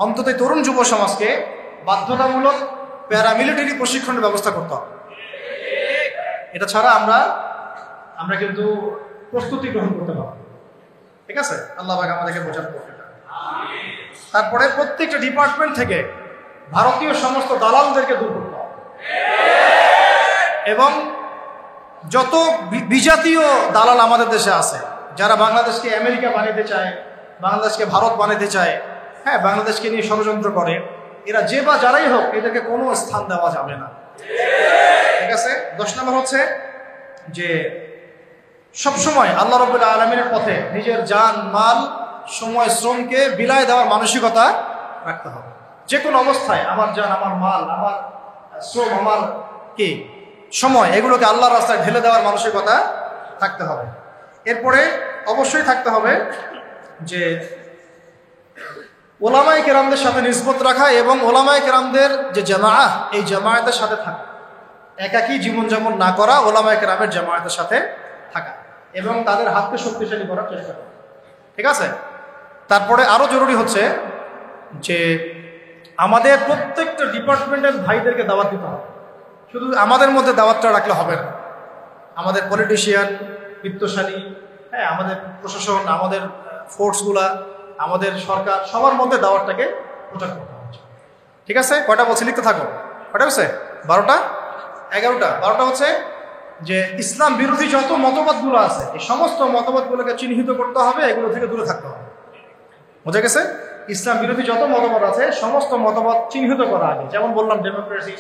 অন্তত তরুণ যুব সমাজকে বাধ্যতামূলক প্যারামিলিটারি প্রশিক্ষণের ব্যবস্থা করতে হবে। এটা ছাড়া আমরা কিন্তু প্রস্তুতি গ্রহণ করতে পারবো। ঠিক আছে? আল্লাহ পাক আমাদেরকে বোঝার তৌফিক দান করুন। তারপরে প্রত্যেকটা ডিপার্টমেন্ট থেকে ভারতীয় সমস্ত দালালদেরকে দূর করতে হবে, এবং যত বিজাতীয় দালাল আমাদের দেশে আছে, যারা বাংলাদেশকে আমেরিকা বানাতে চায়, বাংলাদেশকে ভারত বানাতে চায়, হ্যাঁ, বাংলাদেশকে নিয়ে ষড়যন্ত্র করে, এরা যে বা যারাই হোক এদেরকে কোনো স্থান দেওয়া যাবে না। ঠিক আছে? 10 নম্বর হচ্ছে যে সবসময় আল্লাহ রাব্বুল আলামিনের পথে নিজের জান মাল সময় শ্রমকে বিলায় দেওয়ার মানসিকতা রাখতে হবে। যে কোনো অবস্থায় আমার জান আমার মাল আমার শ্রম আমার কি সময় এগুলোকে আল্লাহর রাস্তায় ঢেলে দেওয়ার মানসিকতা থাকতে হবে। এরপরে অবশ্যই থাকতে হবে যে ওলামায়ে কেরামদের সাথে নিসবত রাখা এবং ওলামায়ে কেরামদের যে জামাআহ এই জামায়াতের সাথে থাকা, একাকী জীবনযাপন না করা, ওলামায়ে কেরামের জামায়াতের সাথে থাকা এবং তাদের হাতকে শক্তিশালী করার চেষ্টা করা। ঠিক আছে? তারপরে আরো জরুরি হচ্ছে যে আমাদের প্রত্যেকটা ডিপার্টমেন্টের ভাইদেরকে দাওয়াত দিতে হবে। শুধু আমাদের মধ্যে দাওয়াতটা রাখলে হবে না, আমাদের পলিটিশিয়ান, বিত্তশালী, হ্যাঁ, আমাদের প্রশাসন, আমাদের ফোর্সগুলা, আমাদের সরকার, সবার মধ্যে দাওয়াতটাকে প্রচার করতে হবে। ঠিক আছে? কয়টা বলছি লিখতে থাকো। কয়টা হচ্ছে? 12টা 11টা 12টা হচ্ছে যে ইসলাম বিরোধী যত মতবাদগুলো আছে এই সমস্ত মতবাদগুলোকে চিহ্নিত করতে হবে, এগুলো থেকে দূরে থাকতে হবে। বোঝা গেছে? ইসলাম বিরোধী যত মতবাদ আছে সমস্ত মতবাদ চিহ্নিত করা আগে, যেমন বললাম ডেমোক্রেসি,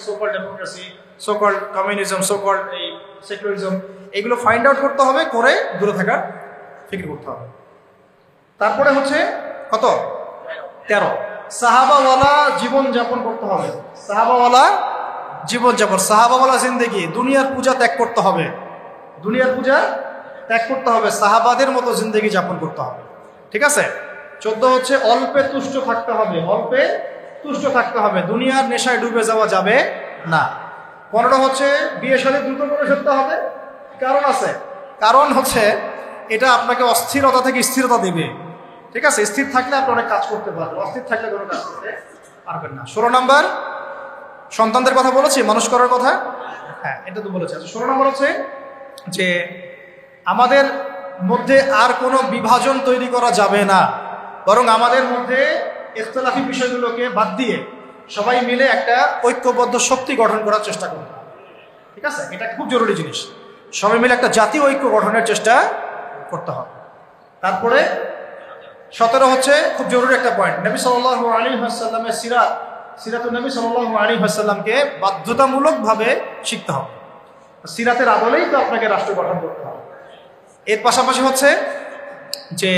সোকল কমিউনিজম, সোকল এই সেকুলারিজম, এগুলো ফাইন্ড আউট করতে হবে, করে দূরে থাকার ফিকির করতে হবে। তারপরে হচ্ছে কত? 13 সাহাবাওয়ালা জীবনযাপন করতে হবে। সাহাবাওয়ালা জীবনযাপন, সাহাবাওয়ালা জিন্দেগি, দুনিয়ার পূজা ত্যাগ করতে হবে, দুনিয়ার পূজা ত্যাগ করতে হবে, সাহাবাদের মতো জিন্দেগি যাপন করতে হবে। ঠিক আছে? 14 হচ্ছে অল্পে তুষ্ট থাকতে হবে, অল্পে তুষ্ট থাকতে হবে, দুনিয়ার নেশায় ডুবে যাওয়া যাবে না। 15 হচ্ছে বিয়ে শাদী দ্রুত করে ফেলতে হবে। কারণ আছে, কারণ হচ্ছে এটা আপনাকে অস্থিরতা থেকে স্থিরতা দিবে। ঠিক আছে? স্থির থাকলে আপনি অনেক কাজ করতে পারবেন, অস্থির থাকলে কোনো কাজ করতে পারবেন না। 16 নম্বর সন্তানদের কথা বলেছি, মানুষ করার কথা, হ্যাঁ এটা তো বলেছি। আচ্ছা 16 নম্বর হচ্ছে যে আমাদের মধ্যে আর কোনো বিভাজন তৈরি করা যাবে না, বরং আমাদের মধ্যে ইখতিলাফি বিষয়গুলোকে বাদ দিয়ে সবাই মিলে একটা ঐক্যবদ্ধ শক্তি গঠন করার চেষ্টা করতে হবে। ঠিক আছে? এটা খুব জরুরি জিনিস, সবাই মিলে একটা জাতীয় ঐক্য গঠনের চেষ্টা করতে হবে। তারপরে 17 হচ্ছে খুব জরুরি একটা পয়েন্ট, নবী সাল্লাল্লাহু আলাইহি ওয়াসাল্লামের সিরাতুন নবী সাল্লাল্লাহু আলাইহি ওয়াসাল্লামকে বাধ্যতামূলকভাবে শিখতে হবে। সিরাতের আদলেই তো আপনাকে রাষ্ট্র গঠন করতে হবে। এর পাশাপাশি হচ্ছে যে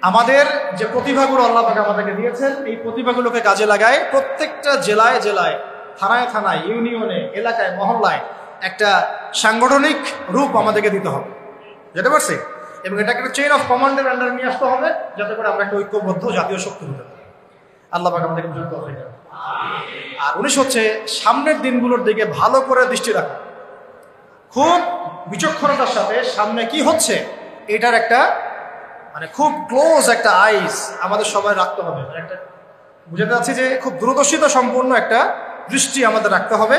আমাদের যে প্রতিভাগুলো আল্লাহ পাক আমাদেরকে দিয়েছেন এই প্রতিভাগুলোকে কাজে লাগায় প্রত্যেকটা জেলায় জেলায়, থানায় থানায়, ইউনিয়নে, এলাকায়, মহল্লায় একটা সাংগঠনিক রূপ আমাদেরকে দিতে হবে, যেতে পারছি? এবং এটাকে একটা চেইন অফ কমান্ডের আন্ডারে নিয়ে আসতে হবে, যাতে করে আমরা একটা ঐক্যবদ্ধ জাতীয় শক্তি হতে পারি। আল্লাহ পাক আমাদেরকে বুঝতে হবে। আর 19 হচ্ছে সামনের দিনগুলোর দিকে ভালো করে দৃষ্টি রাখা, খুব বিচক্ষণতার সাথে সামনে কি হচ্ছে এটার একটা মানে খুব ক্লোজ একটা আইস আমাদের সবাই রাখতে হবে। একটা বুঝাতে যাচ্ছি যে খুব দূরদর্শিতা সম্পূর্ণ একটা দৃষ্টি আমাদের রাখতে হবে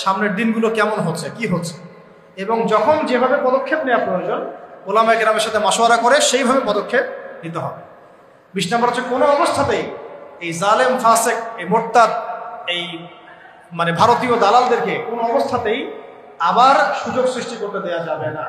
সামনের দিনগুলো কেমন হচ্ছে, কি হচ্ছে, এবং যখন যেভাবে পদক্ষেপ নেওয়া প্রয়োজন ওলামায়ে কেরামের সাথে মাশওয়ারা করে সেইভাবে পদক্ষেপ নিতে হবে। 20 নম্বর হচ্ছে কোনো অবস্থাতেই এই জালেম, ফাসেক, এই মোরতাদ, এই মানে ভারতীয় দালালদেরকে কোনো অবস্থাতেই আবার সুযোগ সৃষ্টি করতে দেওয়া যাবে না।